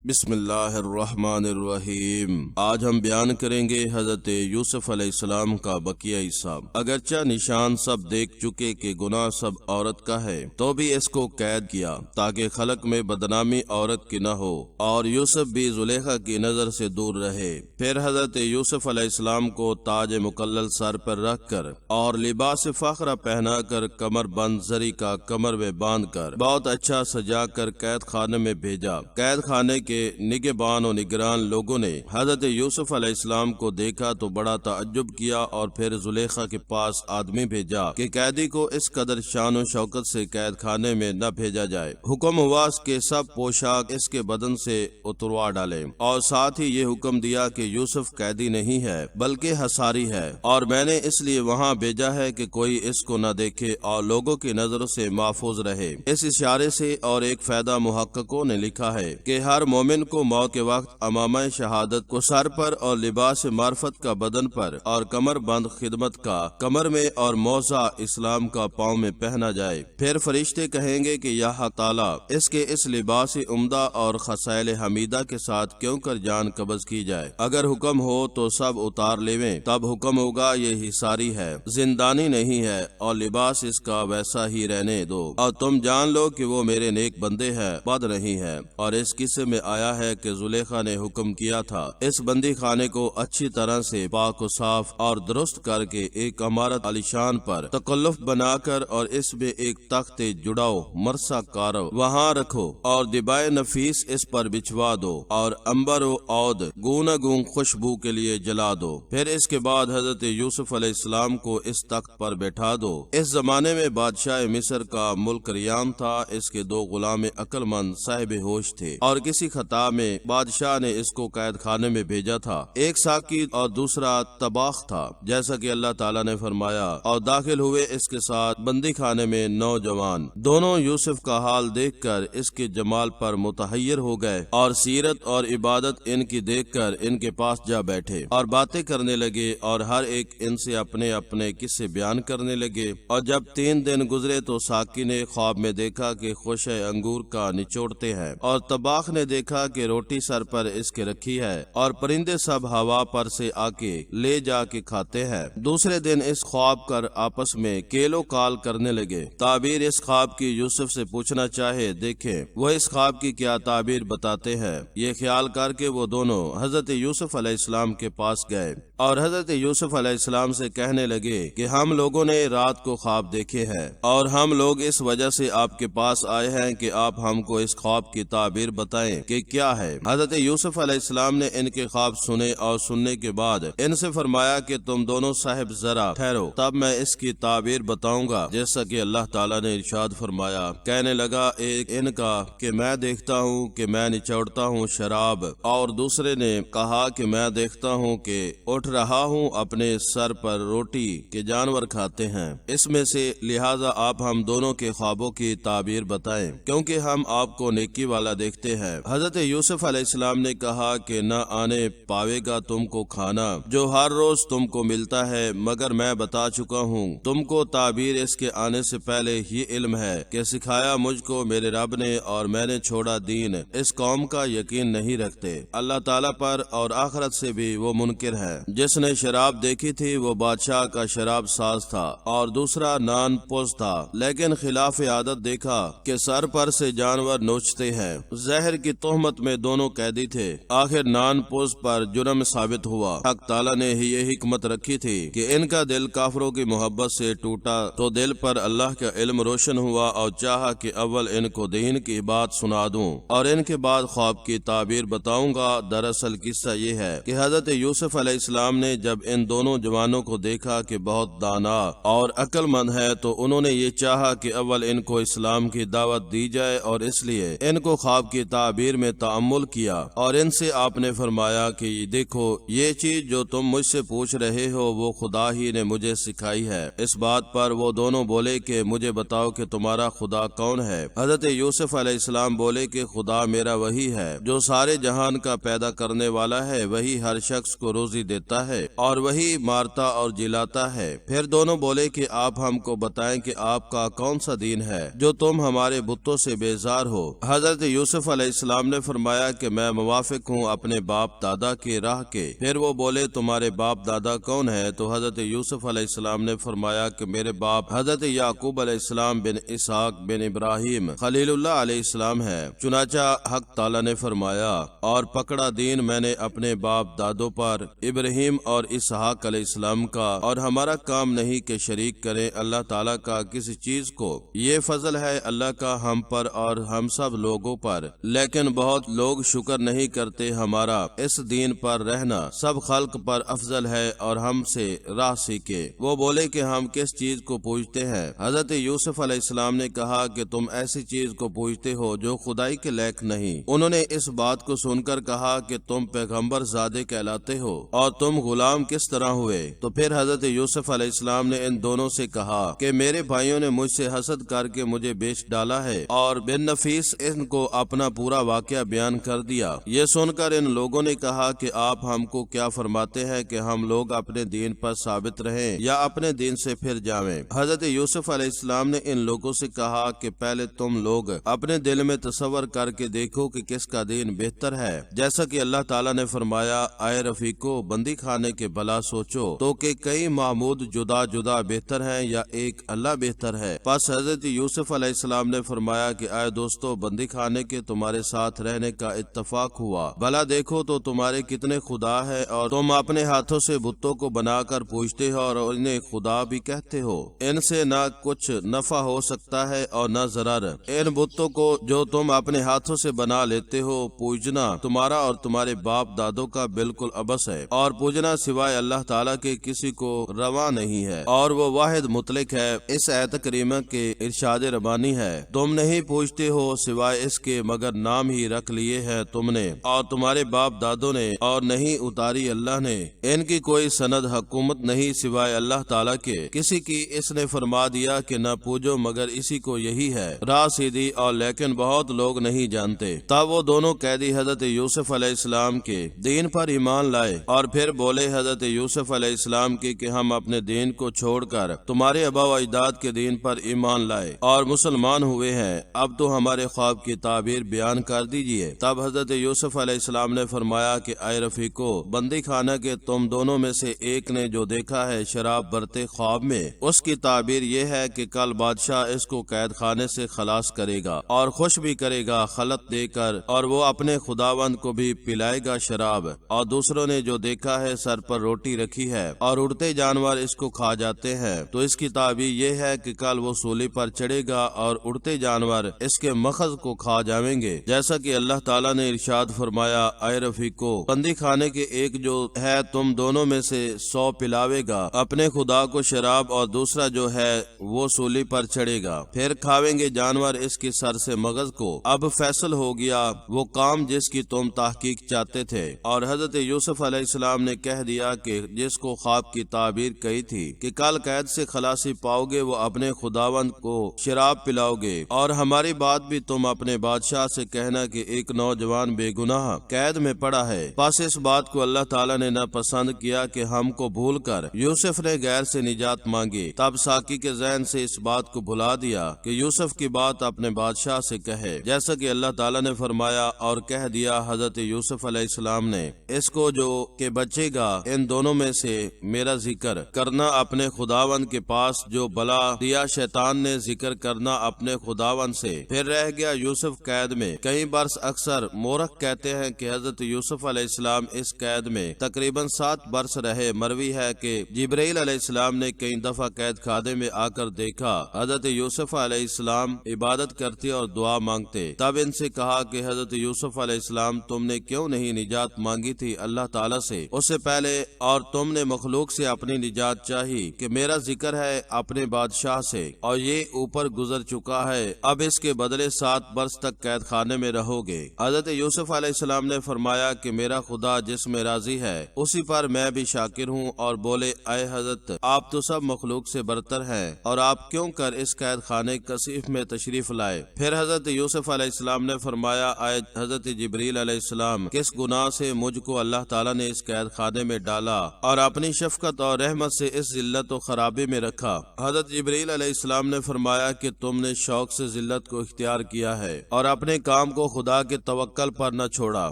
بسم اللہ الرحمن الرحیم۔ آج ہم بیان کریں گے حضرت یوسف علیہ السلام کا بقیہ حصہ۔ اگرچہ نشان سب دیکھ چکے کہ گناہ سب عورت کا ہے، تو بھی اس کو قید کیا تاکہ خلق میں بدنامی عورت کی نہ ہو اور یوسف بھی زلیخا کی نظر سے دور رہے۔ پھر حضرت یوسف علیہ السلام کو تاج مکلل سر پر رکھ کر اور لباس فخرہ پہنا کر کمر بند زری کا کمر میں باندھ کر بہت اچھا سجا کر قید خانے میں بھیجا۔ قید خانے کے نگہبان و نگران لوگوں نے حضرت یوسف علیہ السلام کو دیکھا تو بڑا تعجب کیا اور پھر زلیخا کے پاس آدمی بھیجا کہ قیدی کو اس قدر شان و شوکت سے قید خانے میں نہ بھیجا جائے۔ حکم ہوا کہ سب پوشاک اس کے بدن سے اتروا ڈالیں اور ساتھ ہی یہ حکم دیا کہ یوسف قیدی نہیں ہے بلکہ حصاری ہے، اور میں نے اس لیے وہاں بھیجا ہے کہ کوئی اس کو نہ دیکھے اور لوگوں کی نظروں سے محفوظ رہے۔ اس اشارے سے اور ایک فائدہ محققوں نے لکھا ہے کہ ہر مومن کو موت کے وقت امامہ شہادت کو سر پر اور لباس معرفت کا بدن پر اور کمر بند خدمت کا کمر میں اور موزہ اسلام کا پاؤں میں پہنا جائے۔ پھر فرشتے کہیں گے کہ یا حق تعالیٰ اس کے اس لباس عمدہ اور خصائل حمیدہ کے ساتھ کیوں کر جان قبض کی جائے؟ اگر حکم ہو تو سب اتار لیویں، تب حکم ہوگا یہ حصاری ہے، زندانی نہیں ہے، اور لباس اس کا ویسا ہی رہنے دو، اور تم جان لو کہ وہ میرے نیک بندے ہیں، بد نہیں ہے۔ اور اس قصے میں آیا ہے کہ زلیخا نے حکم کیا تھا اس بندی خانے کو اچھی طرح سے پاک و صاف اور درست کر کے ایک عمارت عالیشان پر تکلف بنا کر اور اس میں ایک تخت جڑاؤ مرصع کارو وہاں رکھو اور دبائے نفیس اس پر بچھوا دو اور انبر و عود گونا گون خوشبو کے لیے جلا دو۔ پھر اس کے بعد حضرت یوسف علیہ السلام کو اس تخت پر بیٹھا دو۔ اس زمانے میں بادشاہ مصر کا ملک ریان تھا، اس کے دو غلام عقل مند صاحب ہوش تھے اور کسی خطا میں بادشاہ نے اس کو قید خانے میں بھیجا تھا۔ ایک ساقی اور دوسرا طباخ تھا، جیسا کہ اللہ تعالیٰ نے فرمایا، اور داخل ہوئے اس کے ساتھ بندی خانے میں نوجوان۔ دونوں یوسف کا حال دیکھ کر اس کے جمال پر متحیر ہو گئے اور سیرت اور عبادت ان کی دیکھ کر ان کے پاس جا بیٹھے اور باتیں کرنے لگے، اور ہر ایک ان سے اپنے اپنے قصے بیان کرنے لگے۔ اور جب 3 دن گزرے تو ساقی نے خواب میں دیکھا کہ خوشے انگور کا نچوڑتے ہیں، اور طباخ نے دیکھا کہ روٹی سر پر اس کے رکھی ہے اور پرندے سب ہوا پر سے آ کے لے جا کے کھاتے ہیں۔ دوسرے دن اس خواب کر آپس میں کیل و کال کرنے لگے۔ تعبیر اس خواب کی یوسف سے پوچھنا چاہے، دیکھیں وہ اس خواب کی کیا تعبیر بتاتے ہیں۔ یہ خیال کر کے وہ دونوں حضرت یوسف علیہ السلام کے پاس گئے اور حضرت یوسف علیہ السلام سے کہنے لگے کہ ہم لوگوں نے رات کو خواب دیکھے ہیں اور ہم لوگ اس وجہ سے آپ کے پاس آئے ہیں کہ آپ ہم کو اس خواب کی تعبیر بتائیں کہ کیا ہے۔ حضرت یوسف علیہ السلام نے ان کے خواب سنے اور سننے کے بعد ان سے فرمایا کہ تم دونوں صاحب ذرا ٹھہرو، تب میں اس کی تعبیر بتاؤں گا، جیسا کہ اللہ تعالیٰ نے ارشاد فرمایا۔ کہنے لگا ایک ان کا کہ میں دیکھتا ہوں کہ میں نچوڑتا ہوں شراب، اور دوسرے نے کہا کہ میں دیکھتا ہوں کہ اٹھ رہا ہوں اپنے سر پر روٹی کہ جانور کھاتے ہیں۔ اس میں سے لہٰذا آپ ہم دونوں کے خوابوں کی تعبیر بتائیں، کیونکہ ہم آپ کو نیکی والا دیکھتے ہیں۔ حضرت یوسف علیہ السلام نے کہا کہ نہ آنے پاوے گا تم کو کھانا جو ہر روز تم کو ملتا ہے، مگر میں بتا چکا ہوں تم کو تعبیر اس کے آنے سے پہلے ہی علم ہے کہ سکھایا مجھ کو میرے رب نے، اور میں نے چھوڑا دین۔ اس قوم کا یقین نہیں رکھتے اللہ تعالیٰ پر، اور آخرت سے بھی وہ منکر ہے۔ جس نے شراب دیکھی تھی وہ بادشاہ کا شراب ساز تھا، اور دوسرا نان پوز تھا، لیکن خلاف عادت دیکھا کہ سر پر سے جانور نوچتے ہیں۔ زہر کی تہمت میں دونوں قیدی تھے، آخر نان پوز پر جرم ثابت ہوا۔ حق تعالیٰ نے یہ حکمت رکھی تھی کہ ان کا دل کافروں کی محبت سے ٹوٹا تو دل پر اللہ کا علم روشن ہوا، اور چاہا کہ اول ان کو دین کی بات سنا دوں اور ان کے بعد خواب کی تعبیر بتاؤں گا۔ دراصل قصہ یہ ہے کہ حضرت یوسف علیہ السلام نے جب ان دونوں جوانوں کو دیکھا کہ بہت دانا اور عقل مند ہے تو انہوں نے یہ چاہا کہ اول ان کو اسلام کی دعوت دی جائے، اور اس لیے ان کو خواب کی تعبیر میں تأمل کیا، اور ان سے آپ نے فرمایا کہ دیکھو یہ چیز جو تم مجھ سے پوچھ رہے ہو وہ خدا ہی نے مجھے سکھائی ہے۔ اس بات پر وہ دونوں بولے کہ مجھے بتاؤ کہ تمہارا خدا کون ہے؟ حضرت یوسف علیہ السلام بولے کہ خدا میرا وہی ہے جو سارے جہان کا پیدا کرنے والا ہے، وہی ہر شخص کو روزی دیتا کرتا ہے اور وہی مارتا اور جلاتا ہے۔ پھر دونوں بولے کہ آپ ہم کو بتائیں کہ آپ کا کون سا دین ہے جو تم ہمارے بتوں سے بیزار ہو۔ حضرت یوسف علیہ السلام نے فرمایا کہ میں موافق ہوں اپنے باپ دادا کے راہ کے۔ پھر وہ بولے تمہارے باپ دادا کون ہے؟ تو حضرت یوسف علیہ السلام نے فرمایا کہ میرے باپ حضرت یعقوب علیہ السلام بن اسحاق بن ابراہیم خلیل اللہ علیہ السلام ہے۔ چنانچہ حق تعالی نے فرمایا اور پکڑا دین میں نے اپنے باپ دادوں پر ابراہیم اور اسحاق علیہ السلام کا، اور ہمارا کام نہیں کہ شریک کریں اللہ تعالیٰ کا کسی چیز کو۔ یہ فضل ہے اللہ کا ہم پر اور ہم سب لوگوں پر، لیکن بہت لوگ شکر نہیں کرتے۔ ہمارا اس دین پر رہنا سب خلق پر افضل ہے اور ہم سے راہ سیکھے۔ وہ بولے کہ ہم کس چیز کو پوجتے ہیں؟ حضرت یوسف علیہ السلام نے کہا کہ تم ایسی چیز کو پوجتے ہو جو خدائی کے لائق نہیں۔ انہوں نے اس بات کو سن کر کہا کہ تم پیغمبر زادے کہلاتے ہو اور تم غلام کس طرح ہوئے؟ تو پھر حضرت یوسف علیہ السلام نے ان دونوں سے کہا کہ میرے بھائیوں نے مجھ سے حسد کر کے مجھے بیچ ڈالا ہے، اور بن نفیس ان کو اپنا پورا واقعہ بیان کر دیا۔ یہ سن کر ان لوگوں نے کہا کہ آپ ہم کو کیا فرماتے ہیں کہ ہم لوگ اپنے دین پر ثابت رہیں یا اپنے دین سے پھر جاویں؟ حضرت یوسف علیہ السلام نے ان لوگوں سے کہا کہ پہلے تم لوگ اپنے دل میں تصور کر کے دیکھو کہ کس کا دین بہتر ہے، جیسا کہ اللہ تعالیٰ نے فرمایا اے رفیقو بندی خانے کے بلا سوچو تو کہ کئی معبود جدا جدا بہتر ہیں یا ایک اللہ بہتر ہے۔ پس حضرت یوسف علیہ السلام نے فرمایا کہ اے دوستو بندی خانے کے تمہارے ساتھ رہنے کا اتفاق ہوا، بھلا دیکھو تو تمہارے کتنے خدا ہے اور تم اپنے ہاتھوں سے بتوں کو بنا کر پوجتے ہو اور انہیں خدا بھی کہتے ہو۔ ان سے نہ کچھ نفع ہو سکتا ہے اور نہ ضرر۔ ان بتوں کو جو تم اپنے ہاتھوں سے بنا لیتے ہو پوجنا تمہارا اور تمہارے باپ دادوں کا بالکل عبث ہے، اور پوجنا سوائے اللہ تعالیٰ کے کسی کو روا نہیں ہے، اور وہ واحد مطلق ہے۔ اس آیت کریمہ کے ارشاد ربانی ہے تم نہیں پوجتے ہو سوائے اس کے مگر نام ہی رکھ لیے ہے تم نے اور تمہارے باپ دادوں نے، اور نہیں اتاری اللہ نے۔ ان کی کوئی سند حکومت نہیں سوائے اللہ تعالیٰ کے، کسی کی اس نے فرما دیا کہ نہ پوجو مگر اسی کو یہی ہے راہ سیدھی، اور لیکن بہت لوگ نہیں جانتے۔ تب وہ دونوں قیدی حضرت یوسف علیہ السلام کے دین پر ایمان لائے اور پھر بولے حضرت یوسف علیہ السلام کی کہ ہم اپنے دین کو چھوڑ کر تمہارے آبا و اجداد کے دین پر ایمان لائے اور مسلمان ہوئے ہیں، اب تو ہمارے خواب کی تعبیر بیان کر دیجئے۔ تب حضرت یوسف علیہ السلام نے فرمایا کہ اے رفیقو بندی خانہ کے تم دونوں میں سے ایک نے جو دیکھا ہے شراب برتے خواب میں، اس کی تعبیر یہ ہے کہ کل بادشاہ اس کو قید خانے سے خلاص کرے گا اور خوش بھی کرے گا خلط دے کر، اور وہ اپنے خداوند کو بھی پلائے گا شراب۔ اور دوسروں نے جو دیکھا ہے سر پر روٹی رکھی ہے اور اڑتے جانور اس کو کھا جاتے ہیں، تو اس کی تعبیر یہ ہے کہ کل وہ سولی پر چڑھے گا اور اڑتے جانور اس کے مخز کو کھا جائیں گے، جیسا کہ اللہ تعالیٰ نے ارشاد فرمایا اے رفیقو بندی خانے کے ایک جو ہے تم دونوں میں سے 100 پلاوے گا اپنے خدا کو شراب، اور دوسرا جو ہے وہ سولی پر چڑھے گا، پھر کھاویں گے جانور اس کی سر سے مغز کو۔ اب فیصل ہو گیا وہ کام جس کی تم تحقیق چاہتے تھے۔ اور حضرت یوسف علیہ السلام نے کہہ دیا کہ جس کو خواب کی تعبیر کہی تھی کہ کل قید سے خلاصی پاؤ گے وہ اپنے خداوند کو شراب پلاؤ گے، اور ہماری بات بھی تم اپنے بادشاہ سے کہنا کہ ایک نوجوان بے گناہ قید میں پڑا ہے۔ پس اس بات کو اللہ تعالیٰ نے نہ پسند کیا کہ ہم کو بھول کر یوسف نے غیر سے نجات مانگی۔ تب ساقی کے ذہن سے اس بات کو بھلا دیا کہ یوسف کی بات اپنے بادشاہ سے کہے، جیسا کہ اللہ تعالیٰ نے فرمایا اور کہہ دیا حضرت یوسف علیہ السلام نے اس کو جو کہ بچے گا ان دونوں میں سے میرا ذکر کرنا اپنے خداوند کے پاس، جو بلا دیا شیطان نے ذکر کرنا اپنے خداوند سے۔ پھر رہ گیا یوسف قید میں کئی برس۔ اکثر مورخ کہتے ہیں کہ حضرت یوسف علیہ السلام اس قید میں تقریباً 7 برس رہے۔ مروی ہے کہ جبرائیل علیہ السلام نے کئی دفعہ قید خانے میں آ کر دیکھا حضرت یوسف علیہ السلام عبادت کرتے اور دعا مانگتے۔ تب ان سے کہا کہ حضرت یوسف علیہ السلام تم نے کیوں نہیں نجات مانگی تھی اللہ تعالیٰ سے اس سے پہلے، اور تم نے مخلوق سے اپنی نجات چاہی کہ میرا ذکر ہے اپنے بادشاہ سے، اور یہ اوپر گزر چکا ہے، اب اس کے بدلے 7 برس تک قید خانے میں رہو گے۔ حضرت یوسف علیہ السلام نے فرمایا کہ میرا خدا جس میں راضی ہے اسی پر میں بھی شاکر ہوں، اور بولے اے حضرت آپ تو سب مخلوق سے برتر ہیں، اور آپ کیوں کر اس قید خانے کثیف میں تشریف لائے؟ پھر حضرت یوسف علیہ السلام نے فرمایا اے حضرت جبریل علیہ السلام کس گناہ سے مجھ کو اللہ تعالیٰ نے اس قید خانے میں ڈالا اور اپنی شفقت اور رحمت سے اس ذلت و خرابی میں رکھا۔ حضرت جبرائیل علیہ السلام نے فرمایا کہ تم نے شوق سے ذلت کو اختیار کیا ہے اور اپنے کام کو خدا کے توکل پر نہ چھوڑا،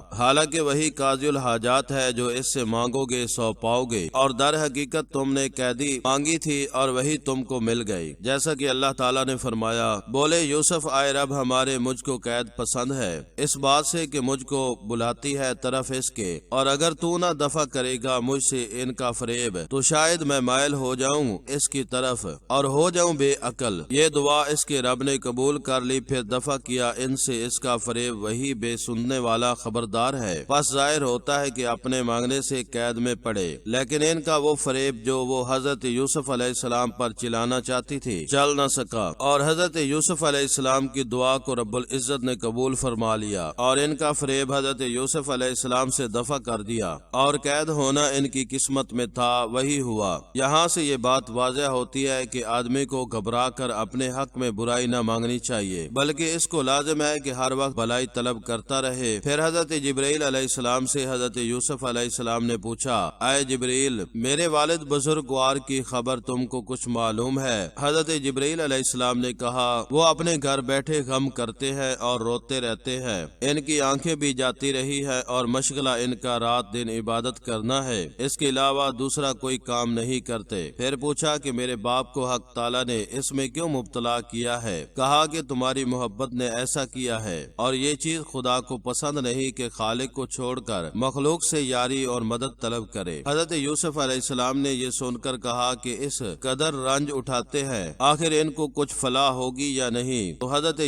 حالانکہ وہی قاضی الحاجات ہے جو اس سے مانگو گے سو پاؤ گے، اور در حقیقت تم نے قیدی مانگی تھی اور وہی تم کو مل گئی۔ جیسا کہ اللہ تعالیٰ نے فرمایا، بولے یوسف آئے رب ہمارے مجھ کو قید پسند ہے اس بات سے کہ مجھ کو بلاتی ہے طرف اس کے، اور اگر تو نہ دفع کرے گا مجھ سے ان کا فریب تو شاید میں مائل ہو جاؤں اس کی طرف اور ہو جاؤں بے عقل۔ یہ دعا اس کے رب نے قبول کر لی، پھر دفع کیا ان سے اس کا فریب، وہی بے سننے والا خبردار ہے۔ بس ظاہر ہوتا ہے کہ اپنے مانگنے سے قید میں پڑے، لیکن ان کا وہ فریب جو وہ حضرت یوسف علیہ السلام پر چلانا چاہتی تھی چل نہ سکا، اور حضرت یوسف علیہ السلام کی دعا کو رب العزت نے قبول فرما لیا اور ان کا فریب حضرت یوسف علیہ السلام سے دفع کر دیا، اور قید ہونا ان کی قسمت میں تھا وہی ہوا۔ یہاں سے یہ بات واضح ہوتی ہے کہ آدمی کو گھبرا کر اپنے حق میں برائی نہ مانگنی چاہیے، بلکہ اس کو لازم ہے کہ ہر وقت بھلائی طلب کرتا رہے۔ پھر حضرت جبرائیل علیہ السلام سے حضرت یوسف علیہ السلام نے پوچھا، اے جبرائیل، میرے والد بزرگوار کی خبر تم کو کچھ معلوم ہے؟ حضرت جبرائیل علیہ السلام نے کہا، وہ اپنے گھر بیٹھے غم کرتے ہیں اور روتے رہتے ہیں، ان کی آنکھیں بھی جاتی رہی ہے اور مشغلہ ان کا رات دن عبادت کرنا ہے، اس کے علاوہ دوسرا کوئی کام نہیں کرتے۔ پھر پوچھا کہ میرے باپ کو حق تعالیٰ نے اس میں کیوں مبتلا کیا ہے؟ کہا کہ تمہاری محبت نے ایسا کیا ہے، اور یہ چیز خدا کو پسند نہیں کہ خالق کو چھوڑ کر مخلوق سے یاری اور مدد طلب کرے۔ حضرت یوسف علیہ السلام نے یہ سن کر کہا کہ اس قدر رنج اٹھاتے ہیں، آخر ان کو کچھ فلاح ہوگی یا نہیں؟ تو حضرت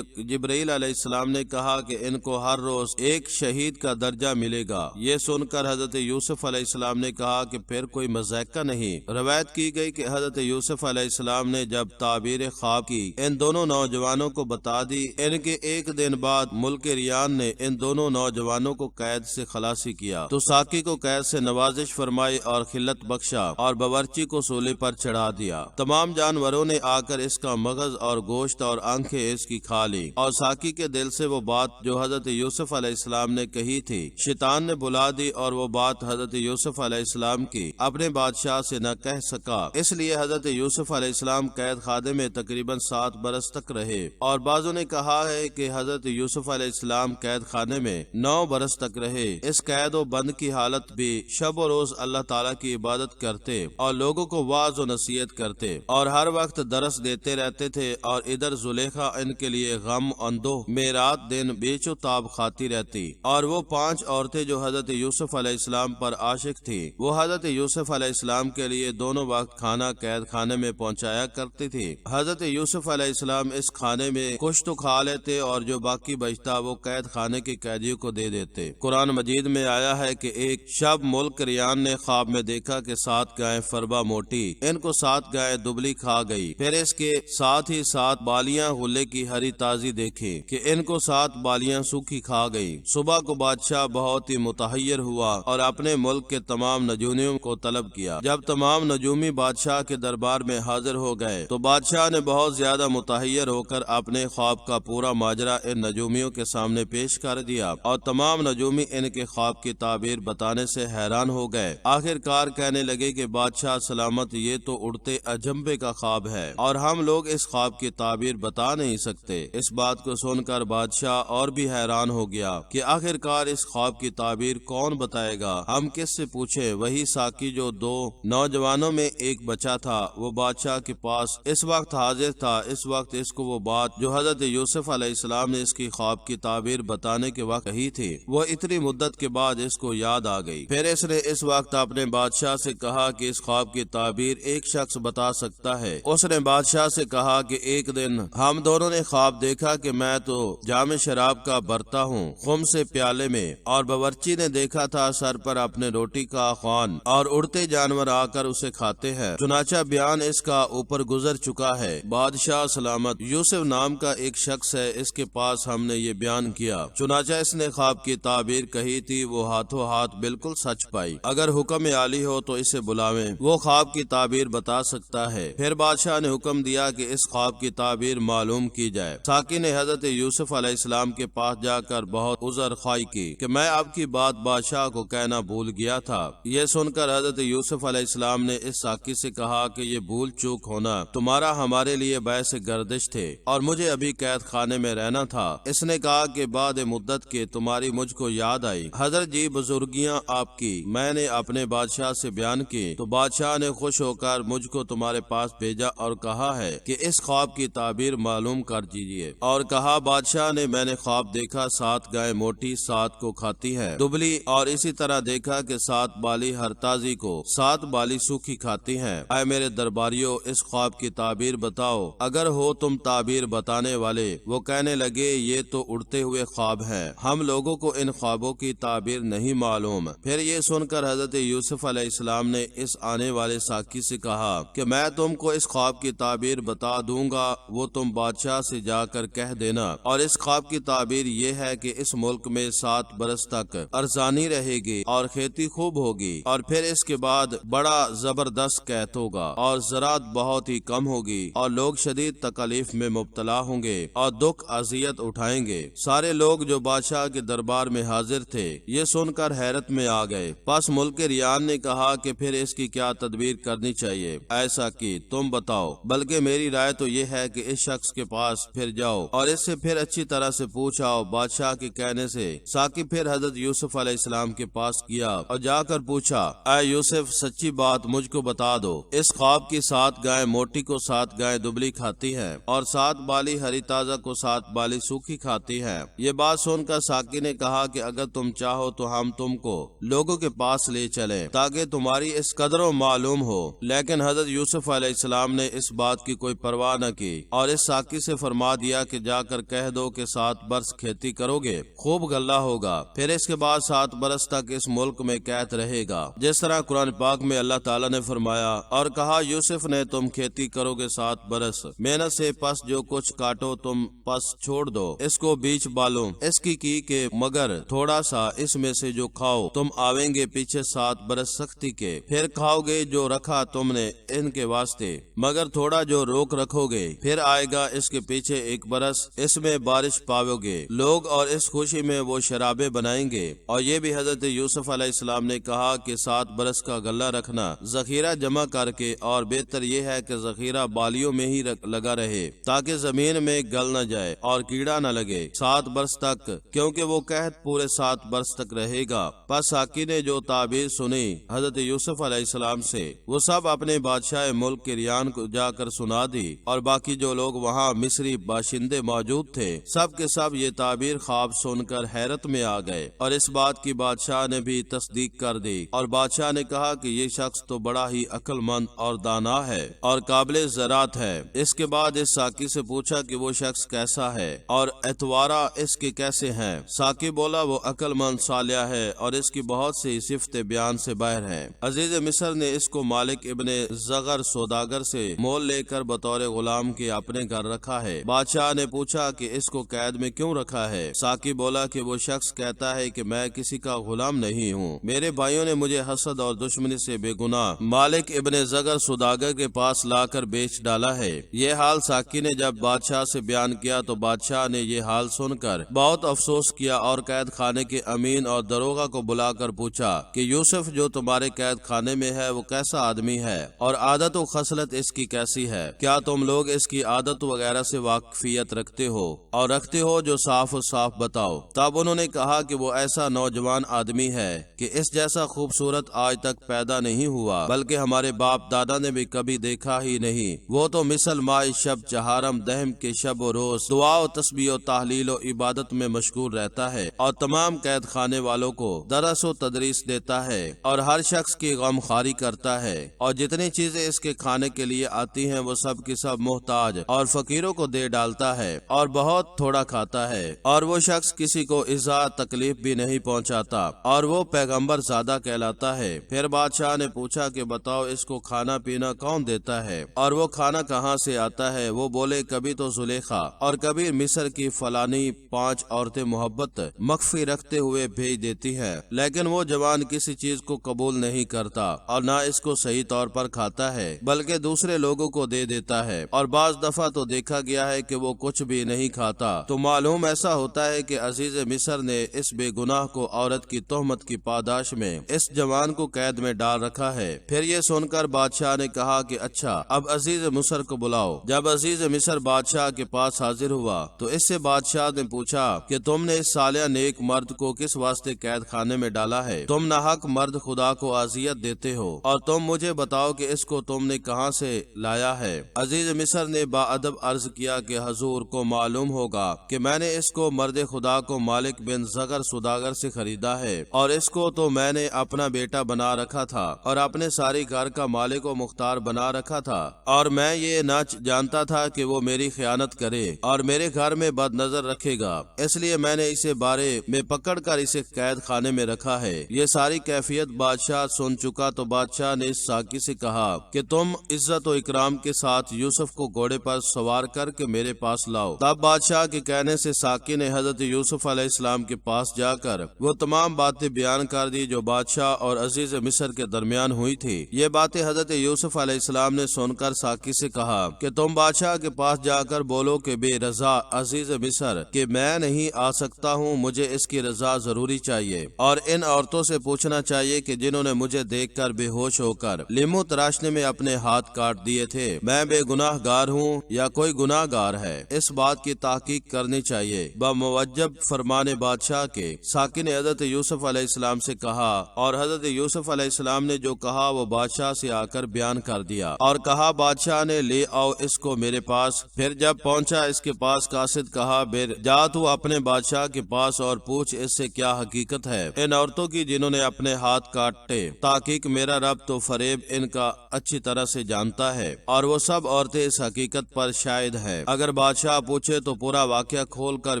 جبرائیل علیہ السلام نے کہا کہ ان کو ہر روز ایک شہید کا درجہ ملے گا۔ یہ سن کر حضرت یوسف علیہ السلام نے کہا کہ پھر کوئی مذائقہ نہیں۔ روایت کی گئی کہ حضرت یوسف علیہ السلام نے جب تعبیر خواب کی ان دونوں نوجوانوں کو بتا دی، ان کے ایک دن بعد ملک ریان نے ان دونوں نوجوانوں کو قید سے خلاصی کیا تو ساقی کو قید سے نوازش فرمائی اور خلت بخشا، اور باورچی کو سولے پر چڑھا دیا۔ تمام جانوروں نے آ کر اس کا مغز اور گوشت اور آنکھیں اس کی کھا لی، اور ساقی کے دل سے وہ بات جو حضرت یوسف علیہ السلام نے کہی تھی شیطان نے بلا دی، اور وہ بات حضرت یوسف علیہ السلام کی اپنے بادشاہ سے نہ کہہ سکا، اس لیے حضرت یوسف علیہ السلام قید خانے میں تقریباً 7 برس تک رہے، اور بعضوں نے کہا ہے کہ حضرت یوسف علیہ السلام قید خانے میں 9 برس تک رہے۔ اس قید و بند کی حالت بھی شب و روز اللہ تعالیٰ کی عبادت کرتے اور لوگوں کو واعظ و نصیحت کرتے اور ہر وقت درس دیتے رہتے تھے، اور ادھر زلیخا ان کے لیے غم اندوہ میں رات دن بیچ و تاب کھاتی رہتی، اور وہ 5 عورتیں جو حضرت یوسف علیہ السلام پر عاشق تھی وہ حضرت یوسف علیہ السلام کے لیے دونوں وقت کھانا قید خانے میں پہنچایا کرتی تھی۔ حضرت یوسف علیہ السلام اس کھانے میں کچھ تو کھا لیتے اور جو باقی بچتا وہ قید خانے کے قیدیوں کو دے دیتے۔ قرآن مجید میں آیا ہے کہ ایک شب ملک ریان نے خواب میں دیکھا کہ 7 گائیں فربا موٹی، ان کو 7 گائیں دبلی کھا گئی، پھر اس کے ساتھ ہی 7 بالیاں غلے کی ہری تازی دیکھی کہ ان کو 7 بالیاں سوکھی کھا گئی۔ صبح کو بادشاہ بہت ہی متحیر ہوا اور اپنے ملک کے تمام نجومیوں کو طلب کیا۔ جب تمام نجومی بادشاہ کے دربار میں حاضر ہو گئے تو بادشاہ نے بہت زیادہ متحیر ہو کر اپنے خواب کا پورا ماجرا ان نجومیوں کے سامنے پیش کر دیا، اور تمام نجومی ان کے خواب کی تعبیر بتانے سے حیران ہو گئے۔ آخر کار کہنے لگے کہ بادشاہ سلامت، یہ تو اڑتے اجنبے کا خواب ہے اور ہم لوگ اس خواب کی تعبیر بتا نہیں سکتے۔ اس بات کو سن کر بادشاہ اور بھی حیران ہو گیا کہ آخر کار اس خواب کی تعبیر کون بتائے گا، ہم کس سے پوچھیں؟ وہی ساقی جو 2 نوجوانوں میں ایک بچا تھا وہ بادشاہ کے پاس اس وقت حاضر تھا۔ اس وقت اس کو وہ بات جو حضرت یوسف علیہ السلام نے اس کی خواب کی تعبیر بتانے کے وقت کہی تھی وہ اتنی مدت کے بعد اس کو یاد آ گئی۔ پھر اس نے اس وقت اپنے بادشاہ سے کہا کہ اس خواب کی تعبیر ایک شخص بتا سکتا ہے۔ اس نے بادشاہ سے کہا کہ ایک دن ہم دونوں نے خواب دیکھا کہ میں تو جام شراب کا برتا ہوں خم سے پیالے میں، اور باورچی نے دیکھا تھا سر پر اپنے روٹی کا خوان اور اڑتے جانور آ کر اسے کھاتے ہیں، چنانچہ بیان اس کا اوپر گزر چکا ہے۔ بادشاہ سلامت، یوسف نام کا ایک شخص ہے، اس کے پاس ہم نے یہ بیان کیا، چنانچہ اس نے خواب کی تعبیر کہی تھی وہ ہاتھوں ہاتھ بالکل سچ پائی، اگر حکم عالی ہو تو اسے بلاویں، وہ خواب کی تعبیر بتا سکتا ہے۔ پھر بادشاہ نے حکم دیا کہ اس خواب کی تعبیر معلوم کی جائے۔ ساقی نے حضرت یوسف علیہ السلام کے پاس جا کر بہت عذر خواہ کی کہ میں آپ کی بات بادشاہ کو کہنا بھول گیا تھا۔ یہ سن کر حضرت یوسف علیہ السلام نے اس ساقی سے کہا کہ یہ بھول چوک ہونا تمہارا ہمارے لیے باعث گردش تھے اور مجھے ابھی قید خانے میں رہنا تھا۔ اس نے کہا کہ بعد مدت کے تمہاری مجھ کو یاد آئی۔ حضرت جی بزرگیاں آپ کی میں نے اپنے بادشاہ سے بیان کی تو بادشاہ نے خوش ہو کر مجھ کو تمہارے پاس بھیجا اور کہا ہے کہ اس خواب کی تعبیر معلوم کر دیجیے۔ اور کہا بادشاہ نے میں نے خواب دیکھا 7 گائے موٹی 7 کو کھاتی ہے دبلی، اور اسی طرح دیکھا کہ 7 بالی ہر تازی کو 7 بالی سوکھی کھاتی ہیں۔ اے میرے درباریوں اس خواب کی تعبیر بتاؤ، اگر ہو تم تعبیر بتانے والے۔ وہ کہنے لگے یہ تو اڑتے ہوئے خواب ہے، ہم لوگوں کو ان خوابوں کی تعبیر نہیں معلوم۔ پھر یہ سن کر حضرت یوسف علیہ السلام نے اس آنے والے ساقی سے کہا کہ میں تم کو اس خواب کی تعبیر بتا دوں گا، وہ تم بادشاہ سے جا کر کہہ دینا۔ اور اس خواب کی تعبیر یہ ہے کہ اس ملک میں 7 برس تک ارزانی رہے گی اور کھیتی خوب ہوگی، اور پھر اس کے بعد بڑا زبردست قحط ہوگا اور زراعت بہت ہی کم ہوگی، اور لوگ شدید تکلیف میں مبتلا ہوں گے اور دکھ اذیت اٹھائیں گے۔ سارے لوگ جو بادشاہ کے دربار میں حاضر تھے یہ سن کر حیرت میں آ گئے۔ پس ملک ریان نے کہا کہ پھر اس کی کیا تدبیر کرنی چاہیے؟ ایسا کہ تم بتاؤ، بلکہ میری رائے تو یہ ہے کہ اس شخص کے پاس پھر جاؤ اور اس سے پھر اچھی طرح سے پوچھاؤ۔ بادشاہ کے کہنے سے ساقی پھر حضرت یوسف علیہ السلام کے پاس کیا اور جا کر پوچھا، اے یوسف سچی بات مجھ کو بتا دو، اس خواب کی 7 گائے موٹی کو 7 گائے دبلی کھاتی ہے اور 7 بالی ہری تازہ کو 7 بالی سوکھی کھاتی ہے۔ یہ بات سن کر ساقی نے کہا کہ اگر تم چاہو تو ہم تم کو لوگوں کے پاس لے چلیں تاکہ تمہاری اس قدر و معلوم ہو۔ لیکن حضرت یوسف علیہ السلام نے اس بات کی کوئی پرواہ نہ کی اور اس ساقی سے فرما دیا کہ جا کر کہہ دو کہ 7 برس کھیتی کرو گے، خوب غلہ ہوگا، پھر اس کے بعد 7 برس تک اس ملک میں قحط رہے گا، جس طرح قرآن پاک میں اللہ تعالیٰ نے فرمایا اور کہا یوسف نے تم کھیتی کرو گے 7 برس محنت سے، پس جو کچھ کاٹو تم پس چھوڑ دو، اس کو بیچ بالو، اس کی کہ مگر تھوڑا سا اس میں سے جو کھاؤ تم آویں گے پیچھے 7 برس سختی کے، پھر کھاؤ گے جو رکھا تم نے ان کے واسطے، مگر تھوڑا جو روک رکھو گے، پھر آئے گا اس کے پیچھے 1 برس، اس میں بارش پاؤ گے لوگ اور اس خوشی میں وہ شرابیں بنائیں گے۔ اور یہ بھی حضرت یوسف علیہ السلام نے کہا کہ 7 برس کا غلہ رکھنا ذخیرہ جمع کر کے، اور بہتر یہ ہے کہ ذخیرہ بالیوں میں ہی لگا رہے تاکہ زمین میں گل نہ جائے اور کیڑا نہ لگے 7 برس تک، کیونکہ وہ قحط پورے 7 برس تک رہے گا۔ پس ساقی نے جو تعبیر سنی حضرت یوسف علیہ السلام سے وہ سب اپنے بادشاہ ملک کے ریان کو جا کر سنا دی، اور باقی جو لوگ وہاں مصری باشندے موجود تھے سب کے سب یہ تعبیر خواب سن کر حیرت میں آ گئے، اور اس بات کی بادشاہ نے بھی تصدیق کر دی۔ اور بادشاہ نے کہا کہ یہ شخص تو بڑا ہی عقل مند اور دانا ہے اور قابل زراعت ہے۔ اس کے بعد اس ساقی سے پوچھا کہ وہ شخص کیسا ہے اور اتوارا اس کے کیسے ہیں؟ ساقی بولا وہ عقل مند صالح ہے اور اس کی بہت سی صفتیں بیان سے باہر ہیں۔ عزیز مصر نے اس کو مالک ابن زغر سوداگر سے مول لے کر بطور غلام کے اپنے گھر رکھا ہے۔ بادشاہ نے پوچھا کہ اس کو قید میں کیوں رکھا ہے؟ ساقی بولا کہ وہ شخص کہتا ہے کہ میں کسی کا غلام نہیں ہوں، میرے بھائیوں نے مجھے حسد اور دشمنی سے بے گناہ مالک ابن زغر سوداگر کے پاس لا کر بیچ ڈالا ہے۔ یہ حال ساقی نے جب بادشاہ سے بیان کیا تو بادشاہ نے یہ حال سن کر بہت افسوس کیا اور قید خانے کے امین اور دروغہ کو بلا کر پوچھا کہ یوسف جو تمہارے قید خانے میں ہے وہ کیسا آدمی ہے اور عادت و خصلت اس کی کیسی ہے؟ کیا تم لوگ اس کی عادت وغیرہ سے واقفیت رکھتے ہو اور رکھتے ہو جو صاف و صاف بتاؤ۔ تب انہوں نے کہا کہ وہ ایسا نوجوان آدمی ہے کہ اس جیسا خوبصورت آج تک پیدا نہیں ہوا، بلکہ ہمارے باپ دادا نے بھی کبھی دیکھا ہی نہیں۔ وہ تو مثل مائی شب چہارم دہم کے شب و روز دعا و تسبیح و تحلیل و عبادت میں مشغول رہتا ہے اور تمام قید خانے والوں کو درس و تدریس دیتا ہے اور ہر شخص کی غم خواری کرتا ہے، اور جتنی چیزیں اس کے کھانے کے لیے آتی ہیں وہ سب کی سب محتاج اور فقیروں کو دے ڈالتا ہے اور بہت تھوڑا کھاتا ہے، اور وہ شخص کسی کو ایذا تکلیف بھی نہیں پہنچاتا، اور وہ پیغمبر زادہ کہلاتا ہے۔ پھر بادشاہ نے پوچھا کہ بتاؤ اس کو کھانا پینا کون دیتا ہے اور وہ کھانا کہاں سے آتا ہے؟ وہ بولے کبھی تو زلیخا اور کبھی مصر کی فلانی 5 عورتیں محبت مخفی رکھتے ہوئے بھیج دیتی ہیں، لیکن وہ جوان کسی چیز کو قبول نہیں کرتا اور نہ اس کو صحیح طور پر کھاتا ہے بلکہ دوسرے لوگوں کو دے دیتا ہے، اور بعض دفعہ تو دیکھا گیا ہے کہ وہ کچھ بھی نہیں کھاتا۔ تو معلوم ایسا ہوتا ہے کہ عزیز مصر نے اس بے گناہ کو عورت کی تہمت کی پاس پاداش میں اس جوان کو قید میں ڈال رکھا ہے۔ پھر یہ سن کر بادشاہ نے کہا کہ اچھا، اب عزیز مصر کو بلاؤ۔ جب عزیز مصر بادشاہ کے پاس حاضر ہوا تو اس سے بادشاہ نے پوچھا کہ تم نے اس صالح نیک مرد کو کس واسطے قید خانے میں ڈالا ہے؟ تم ناحق مرد خدا کو اذیت دیتے ہو، اور تم مجھے بتاؤ کہ اس کو تم نے کہاں سے لایا ہے؟ عزیز مصر نے با ادب عرض کیا کہ حضور کو معلوم ہوگا کہ میں نے اس کو مرد خدا کو مالک بن زغر سوداگر سے خریدا ہے، اور اس کو تو میں نے اپنا بیٹا بنا رکھا تھا اور اپنے ساری گھر کا مالک و مختار بنا رکھا تھا، اور میں یہ نہ جانتا تھا کہ وہ میری خیانت کرے اور میرے گھر میں بد نظر رکھے گا، اس لیے میں نے اسے بارے میں پکڑ کر اسے قید خانے میں رکھا ہے۔ یہ ساری کیفیت بادشاہ سن چکا تو بادشاہ نے اس ساقی سے کہا کہ تم عزت و اکرام کے ساتھ یوسف کو گھوڑے پر سوار کر کے میرے پاس لاؤ۔ تب بادشاہ کے کہنے سے ساقی نے حضرت یوسف علیہ السلام کے پاس جا کر وہ تمام باتیں بیان کر دی جو بادشاہ اور عزیز مصر کے درمیان ہوئی تھی۔ یہ باتیں حضرت یوسف علیہ السلام نے سن کر ساقی سے کہا کہ تم بادشاہ کے پاس جا کر بولو کہ بے رضا عزیز مصر کہ میں نہیں آ سکتا ہوں، مجھے اس کی رضا ضروری چاہیے، اور ان عورتوں سے پوچھنا چاہیے کہ جنہوں نے مجھے دیکھ کر بے ہوش ہو کر لیمو تراشنے میں اپنے ہاتھ کاٹ دیے تھے، میں بے گناہ گار ہوں یا کوئی گناہ گار ہے، اس بات کی تحقیق کرنی چاہیے۔ بموجب فرمان بادشاہ کے ساقی نے حضرت یوسف علیہ السلام سے کہا، اور حضرت یوسف علیہ السلام نے جو کہا وہ بادشاہ سے آ کر بیان کر دیا، اور کہا بادشاہ نے لے آؤ اس کو میرے پاس۔ پھر جب پہنچا اس کے پاس قاصد کہا جا تو اپنے بادشاہ کے پاس اور پوچھ اس سے کیا حقیقت ہے ان عورتوں کی جنہوں نے اپنے ہاتھ کاٹے، تحقیق میرا رب تو فریب ان کا اچھی طرح سے جانتا ہے، اور وہ سب عورتیں اس حقیقت پر شاہد ہیں۔ اگر بادشاہ پوچھے تو پورا واقعہ کھول کر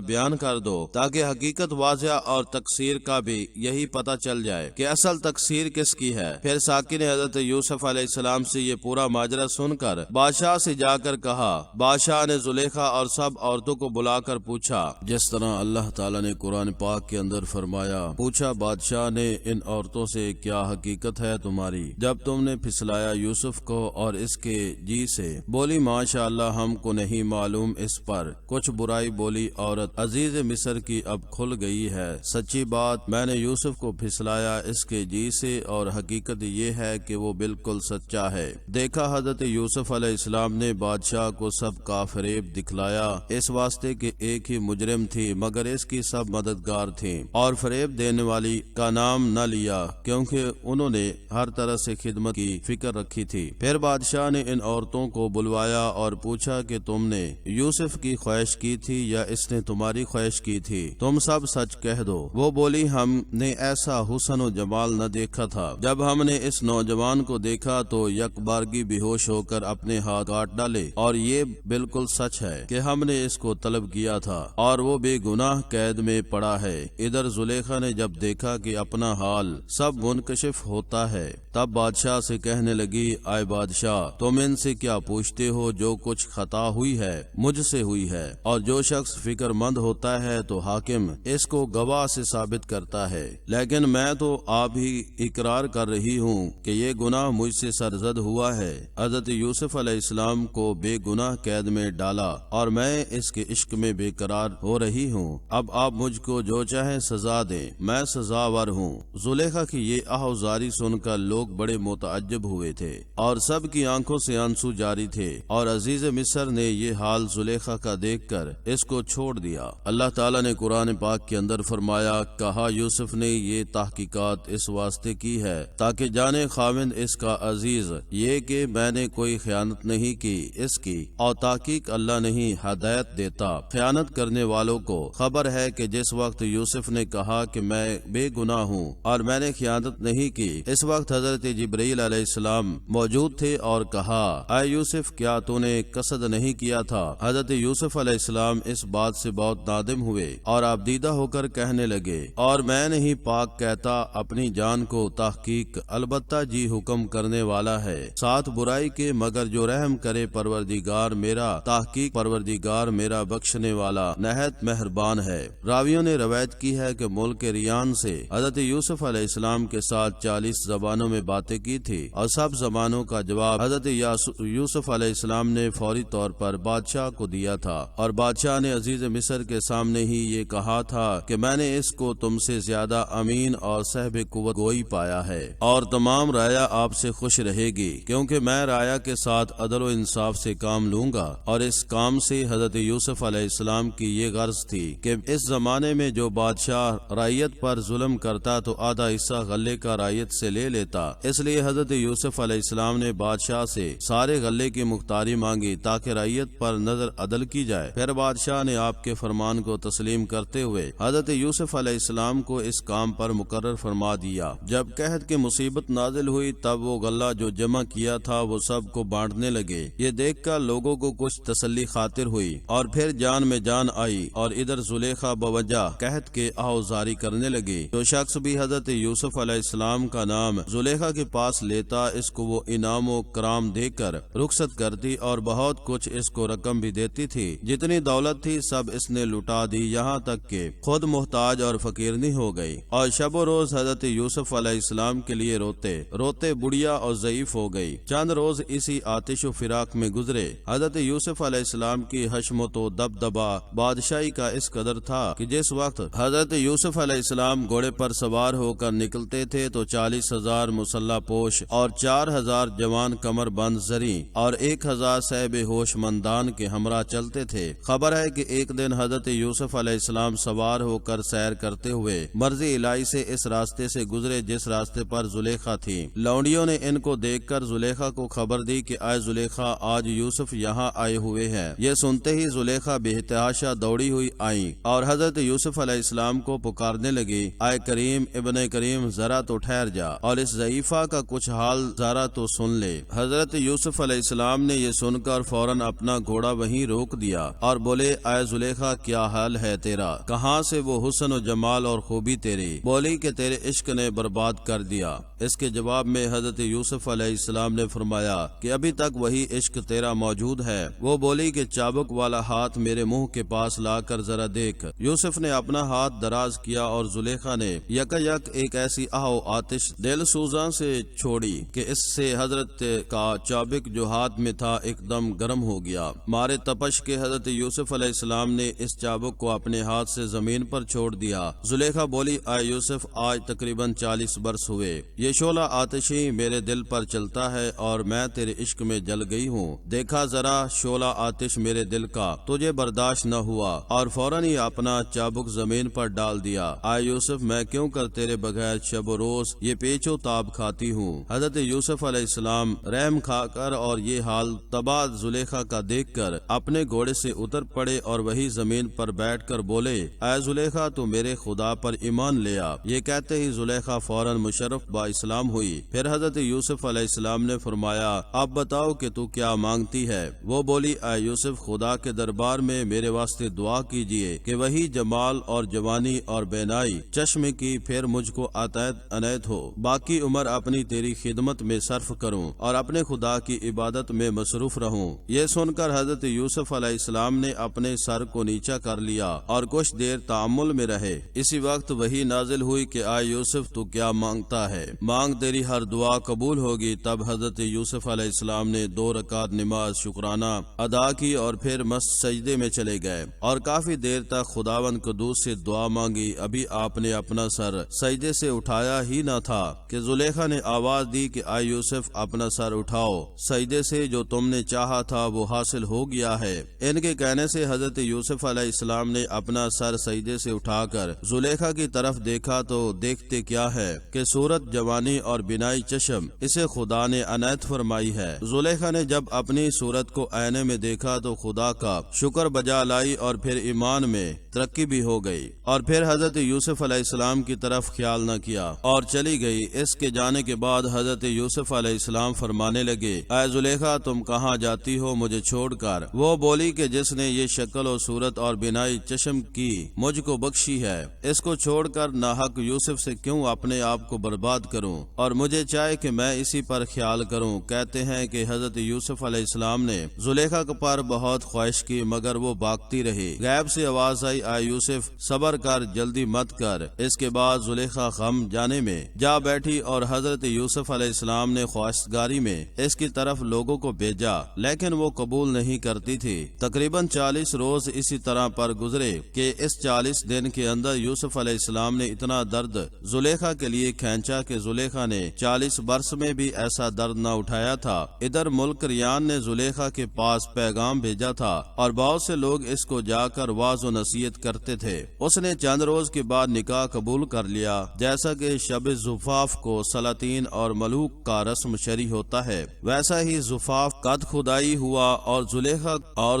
بیان کر دو تاکہ حقیقت واضح اور تقصیر کا بھی یہی پتہ چل جائے کہ اصل تقصیر کس کی ہے۔ پھر ساقی نے حضرت یوسف علیہ السلام سے یہ پورا ماجرا سن کر بادشاہ سے جا کر کہا۔ بادشاہ نے زلیخا اور سب عورتوں کو بلا کر پوچھا، جس طرح اللہ تعالیٰ نے قرآن پاک کے اندر فرمایا، پوچھا بادشاہ نے ان عورتوں سے کیا حقیقت ہے تمہاری جب تم نے پھسلایا یوسف کو اور اس کے جی سے؟ بولی ماشاء اللہ ہم کو نہیں معلوم اس پر کچھ برائی بولی عورت عزیز مصر کی اب کھل گئی ہے، سچی بات میں نے یوسف کو پھسلایا اس کے جی سے، اور حقیقت یہ ہے کہ وہ بالکل سچا ہے۔ دیکھا حضرت یوسف علیہ السلام نے بادشاہ کو سب کا فریب دکھلایا، اس واسطے کہ ایک ہی مجرم تھی مگر اس کی سب مددگار تھیں، اور فریب دینے والی کا نام نہ لیا کیونکہ انہوں نے ہر طرح سے خدمت کی فکر رکھی تھی۔ پھر بادشاہ نے ان عورتوں کو بلوایا اور پوچھا کہ تم نے یوسف کی خواہش کی تھی یا اس نے تمہاری خواہش کی تھی؟ تم سب سچ کہہ دو۔ وہ بولی ہم نے ایسا حسن و جمال نہ دیکھا تھا، جب ہم نے اس نوجوان کو دیکھا تو یک بارگی بے ہوش ہو کر اپنے ہاتھ کاٹ ڈالے، اور یہ بالکل سچ ہے کہ ہم نے اس کو طلب کیا تھا اور وہ بے گناہ قید میں پڑا ہے۔ ادھر زلیخا نے جب دیکھا کہ اپنا حال سب منکشف ہوتا ہے تب بادشاہ سے کہنے لگی، آئے بادشاہ تم ان سے کیا پوچھتے ہو؟ جو کچھ خطا ہوئی ہے مجھ سے ہوئی ہے، اور جو شخص فکر مند ہوتا ہے تو حاکم اس کو گواہ سے ثابت کرتا ہے، لیکن میں تو آپ ہی اقرار کر رہی ہوں کہ یہ گناہ مجھ سے سرزد ہوا ہے۔ حضرت یوسف علیہ السلام کو بے گناہ قید میں ڈالا اور میں اس کے عشق میں بے قرار ہو رہی ہوں، اب آپ مجھ کو جو چاہیں سزا دیں، میں سزاور ہوں۔ زلیخا کی یہ آہوازاری سن کر لوگ بڑے متعجب ہوئے تھے اور سب کی آنکھوں سے آنسو جاری تھے، اور عزیز مصر نے یہ حال زلیخا کا دیکھ کر اس کو چھوڑ دیا۔ اللہ تعالیٰ نے قرآن پاک کے اندر فرمایا، کہا یوسف نے یہ تحقیقات اس واسطے کی ہے تاکہ جانے خاوند اس کا عزیز یہ کہ میں نے کوئی خیانت نہیں کی اس کی، اور تحقیق اللہ نہیں ہدایت دیتا خیانت کرنے والوں کو۔ خبر ہے کہ جس وقت یوسف نے کہا کہ میں بے گناہ ہوں اور میں نے خیانت نہیں کی، اس وقت حضرت جبرائیل علیہ السلام موجود تھے اور کہا، اے یوسف کیا تو نے قصد نہیں کیا تھا؟ حضرت یوسف علیہ السلام اس بات سے بہت نادم ہوئے اور آبدیدہ ہو کر کہنے لگے، اور میں نہیں پاک کہتا اپنی جان کو، تحقیق البتہ جی حکم کرنے والا ہے ساتھ برائی کے، مگر جو رحم کرے پروردگار میرا، تحقیق پروردگار میرا بخشنے والا نہایت مہربان ہے۔ راویوں نے روایت کی ہے کہ ملک ریان سے حضرت یوسف علیہ السلام کے ساتھ 40 زبانوں میں باتیں کی تھی، اور سب زبانوں کا جواب حضرت یوسف علیہ السلام نے فوری طور پر بادشاہ کو دیا تھا، اور بادشاہ نے عزیز مصر کے سامنے ہی یہ کہا تھا کہ میں نے اس کو تم سے زیادہ امین یقین اور صحب قوت گوئی پایا ہے، اور تمام رایا آپ سے خوش رہے گی، کیونکہ میں رایا کے ساتھ عدل و انصاف سے کام لوں گا۔ اور اس کام سے حضرت یوسف علیہ السلام کی یہ غرض تھی کہ اس زمانے میں جو بادشاہ رعیت پر ظلم کرتا تو آدھا حصہ غلے کا رعیت سے لے لیتا، اس لیے حضرت یوسف علیہ السلام نے بادشاہ سے سارے غلے کی مختاری مانگی تاکہ رعیت پر نظر عدل کی جائے۔ پھر بادشاہ نے آپ کے فرمان کو تسلیم کرتے ہوئے حضرت یوسف علیہ السلام کو اس کام پر مقرر فرما دیا۔ جب قحط کی مصیبت نازل ہوئی تب وہ غلہ جو جمع کیا تھا وہ سب کو بانٹنے لگے۔ یہ دیکھ کر لوگوں کو کچھ تسلی خاطر ہوئی اور پھر جان میں جان آئی، اور ادھر زلیخا بوجہ قحط کے آہوزاری کرنے لگی۔ جو شخص بھی حضرت یوسف علیہ السلام کا نام زلیخا کے پاس لیتا اس کو وہ انعام و کرام دے کر رخصت کرتی، اور بہت کچھ اس کو رقم بھی دیتی تھی۔ جتنی دولت تھی سب اس نے لٹا دی، یہاں تک کہ خود محتاج اور فقیرنی ہو گئی، اور شب و روز حضرت یوسف علیہ السلام کے لیے روتے روتے بڑھیا اور ضعیف ہو گئی۔ چند روز اسی آتش و فراق میں گزرے۔ حضرت یوسف علیہ السلام کی حشمت و دبدبا بادشاہی کا اس قدر تھا کہ جس وقت حضرت یوسف علیہ السلام گھوڑے پر سوار ہو کر نکلتے تھے تو 40,000 مسلح پوش اور 4,000 جوان کمر بند زریں اور 1,000 صاحب ہوش مندان کے ہمراہ چلتے تھے۔ خبر ہے کہ ایک دن حضرت یوسف علیہ السلام سوار ہو کر سیر کرتے ہوئے مرضی الہی سے اس راستے سے گزرے جس راستے پر زلیخا تھی۔ لونڈیوں نے ان کو دیکھ کر زلیخا کو خبر دی کہ اے زلیخا، آج یوسف یہاں آئے ہوئے ہیں۔ یہ سنتے ہی زلیخا بے تحاشا دوڑی ہوئی آئیں اور حضرت یوسف علیہ السلام کو پکارنے لگی، اے کریم ابن کریم، ذرا تو ٹھہر جا اور اس ضعیفہ کا کچھ حال ذرا تو سن لے۔ حضرت یوسف علیہ السلام نے یہ سن کر فوراً اپنا گھوڑا وہیں روک دیا اور بولے، اے زلیخا، کیا حال ہے تیرا؟ کہاں سے وہ حسن و جمال اور خوبی تیری؟ بولی کہ تیرے عشق نے برباد کر دیا۔ اس کے جواب میں حضرت یوسف علیہ السلام نے فرمایا کہ ابھی تک وہی عشق تیرا موجود ہے۔ وہ بولی کہ چابک والا ہاتھ میرے منہ کے پاس لا کر ذرا دیکھ۔ یوسف نے اپنا ہاتھ دراز کیا اور زلیخا نے یک ایک ایسی آہو آتش دل سوزاں سے چھوڑی کہ اس سے حضرت کا چابک جو ہاتھ میں تھا ایک دم گرم ہو گیا۔ مارے تپش کے حضرت یوسف علیہ السلام نے اس چابک کو اپنے ہاتھ سے زمین پر چھوڑ دیا۔ زلیخا بولی، اے یوسف، آج تقریباً 40 برس ہوئے، یہ شعلہ آتشی میرے دل پر چلتا ہے اور میں تیرے عشق میں جل گئی ہوں۔ دیکھا ذرا شعلہ آتش میرے دل کا تجھے برداشت نہ ہوا اور فوراً ہی اپنا چابک زمین پر ڈال دیا۔ اے یوسف، میں کیوں کر تیرے بغیر شب و روز یہ پیچ و تاب کھاتی ہوں؟ حضرت یوسف علیہ السلام رحم کھا کر اور یہ حال تباہ زلیخا کا دیکھ کر اپنے گھوڑے سے اتر پڑے اور وہی زمین پر بیٹھ کر بولے، اے زلیخا، تو میرے خدا پر ایمان لے آ۔ یہ کہتے ہی زلیخا فوراً مشرف با اسلام ہوئی۔ پھر حضرت یوسف علیہ السلام نے فرمایا، اب بتاؤ کہ تو کیا مانگتی ہے؟ وہ بولی، اے یوسف، خدا کے دربار میں میرے واسطے دعا کیجیے کہ وہی جمال اور جوانی اور بینائی چشم کی پھر مجھ کو عطیت عنایت ہو، باقی عمر اپنی تیری خدمت میں صرف کروں اور اپنے خدا کی عبادت میں مصروف رہوں۔ یہ سن کر حضرت یوسف علیہ السلام نے اپنے سر کو نیچا کر لیا اور کچھ دیر تأمل میں رہے۔ اسی وقت وہی نازل ہوئی کہ اے یوسف، تو کیا مانگتا ہے؟ مانگ، تیری ہر دعا قبول ہوگی۔ تب حضرت یوسف علیہ السلام نے 2 رکعت نماز شکرانہ ادا کی اور پھر مست سجدے میں چلے گئے اور کافی دیر تک خداوند قدوس سے دعا مانگی۔ ابھی آپ نے اپنا سر سجدے سے اٹھایا ہی نہ تھا کہ زلیخا نے آواز دی کہ اے یوسف، اپنا سر اٹھاؤ، سجدے سے جو تم نے چاہا تھا وہ حاصل ہو گیا ہے۔ ان کے کہنے سے حضرت یوسف علیہ السلام نے اپنا سر سجدے سے اٹھا کر زلیخا کی طرف دیکھا تو دیکھتے کیا ہے کہ صورت، جوانی اور بینائی چشم اسے خدا نے عنایت فرمائی ہے۔ زلیخا نے جب اپنی صورت کو آئینے میں دیکھا تو خدا کا شکر بجا لائی اور پھر ایمان میں ترقی بھی ہو گئی، اور پھر حضرت یوسف علیہ السلام کی طرف خیال نہ کیا اور چلی گئی۔ اس کے جانے کے بعد حضرت یوسف علیہ السلام فرمانے لگے، اے زلیخا، تم کہاں جاتی ہو مجھے چھوڑ کر؟ وہ بولی کہ جس نے یہ شکل و صورت اور بینائی چشم کی مجھ کو بخشی ہے، اس کو چھوڑ کر ناحق یوسف سے کیوں اپنے آپ کو برباد کروں، اور مجھے چاہے کہ میں اسی پر خیال کروں۔ کہتے ہیں کہ حضرت یوسف علیہ السلام نے زلیخا پر بہت خواہش کی مگر وہ بھاگتی رہی۔ غیب سے آواز آئی، اے یوسف، صبر کر، جلدی مت کر۔ اس کے بعد زلیخا غم جانے میں جا بیٹھی اور حضرت یوسف علیہ السلام نے خواستگاری میں اس کی طرف لوگوں کو بھیجا لیکن وہ قبول نہیں کرتی تھی۔ تقریباً 40 روز اسی طرح پر گزرے کہ اس 40 دن کے اندر یوسف علیہ السلام نے اتنا اتنا درد زلیخا کے لیے کھینچا کہ زلیخا نے 40 برس میں بھی ایسا درد نہ اٹھایا تھا۔ ادھر ملک ریان نے زلیخا کے پاس پیغام بھیجا تھا اور بہت سے لوگ اس کو جا کر واعظ و نصیحت کرتے تھے۔ اس نے چند روز کے بعد نکاح قبول کر لیا، جیسا کہ شب زفاف کو سلاطین اور ملوک کا رسم شرعی ہوتا ہے، ویسا ہی زفاف قد خدائی ہوا اور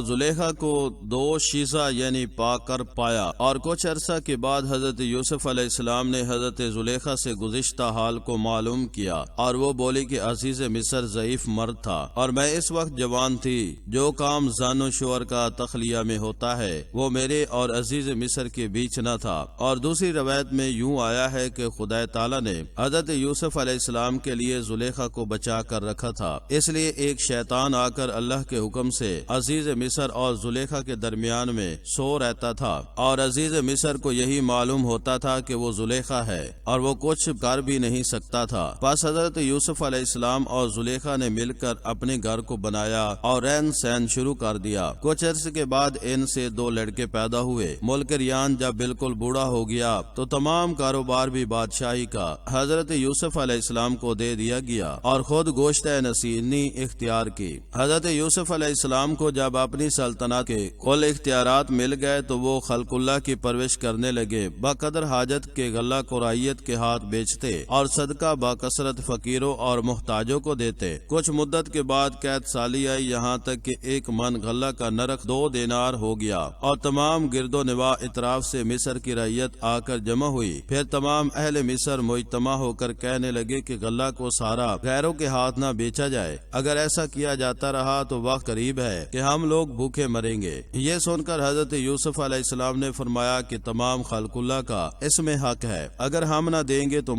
زلیخا کو 2 شیزہ یعنی پا کر پایا۔ اور کچھ عرصہ کے بعد حضرت یوسف علیہ السلام نے حضرت زلیخا سے گزشتہ حال کو معلوم کیا اور وہ بولی کہ عزیز مصر ضعیف مرد تھا اور میں اس وقت جوان تھی۔ جو کام زن و شور کا تخلیہ میں ہوتا ہے وہ میرے اور عزیز مصر کے بیچ نہ تھا۔ اور دوسری روایت میں یوں آیا ہے کہ خدا تعالی نے حضرت یوسف علیہ السلام کے لیے زلیخا کو بچا کر رکھا تھا، اس لیے ایک شیطان آ کر اللہ کے حکم سے عزیز مصر اور زلیخا کے درمیان میں سو رہتا تھا، اور عزیز مصر کو یہی معلوم ہوتا تھا کہ وہ زلیخا ہے اور وہ کچھ کر بھی نہیں سکتا تھا۔ بس حضرت یوسف علیہ السلام اور زلیخا نے مل کر اپنے گھر کو بنایا اور رہن سہن شروع کر دیا۔ کچھ عرصے کے بعد ان سے 2 لڑکے پیدا ہوئے۔ ملک ریان جب بالکل بوڑھا ہو گیا تو تمام کاروبار بھی بادشاہی کا حضرت یوسف علیہ السلام کو دے دیا گیا اور خود گوشت نشینی اختیار کی۔ حضرت یوسف علیہ السلام کو جب اپنی سلطنت کے کل اختیارات مل گئے تو وہ خلق اللہ کی پرورش کرنے لگے، بقدر حاجت کے غلہ کو رعیت کے ہاتھ بیچتے اور صدقہ باکثرت فقیروں اور محتاجوں کو دیتے۔ کچھ مدت کے بعد قید سالی آئی، یہاں تک کہ 1 من غلہ کا نرخ 2 دینار ہو گیا اور تمام گرد و نواح اطراف سے مصر کی رعیت آ کر جمع ہوئی۔ پھر تمام اہل مصر مجتمع ہو کر کہنے لگے کہ غلہ کو سارا غیروں کے ہاتھ نہ بیچا جائے، اگر ایسا کیا جاتا رہا تو وقت قریب ہے کہ ہم لوگ بھوکے مریں گے۔ یہ سن کر حضرت یوسف علیہ السلام نے فرمایا کہ تمام خلق اللہ کا اس میں حق ہے، اگر ہم نہ دیں گے تو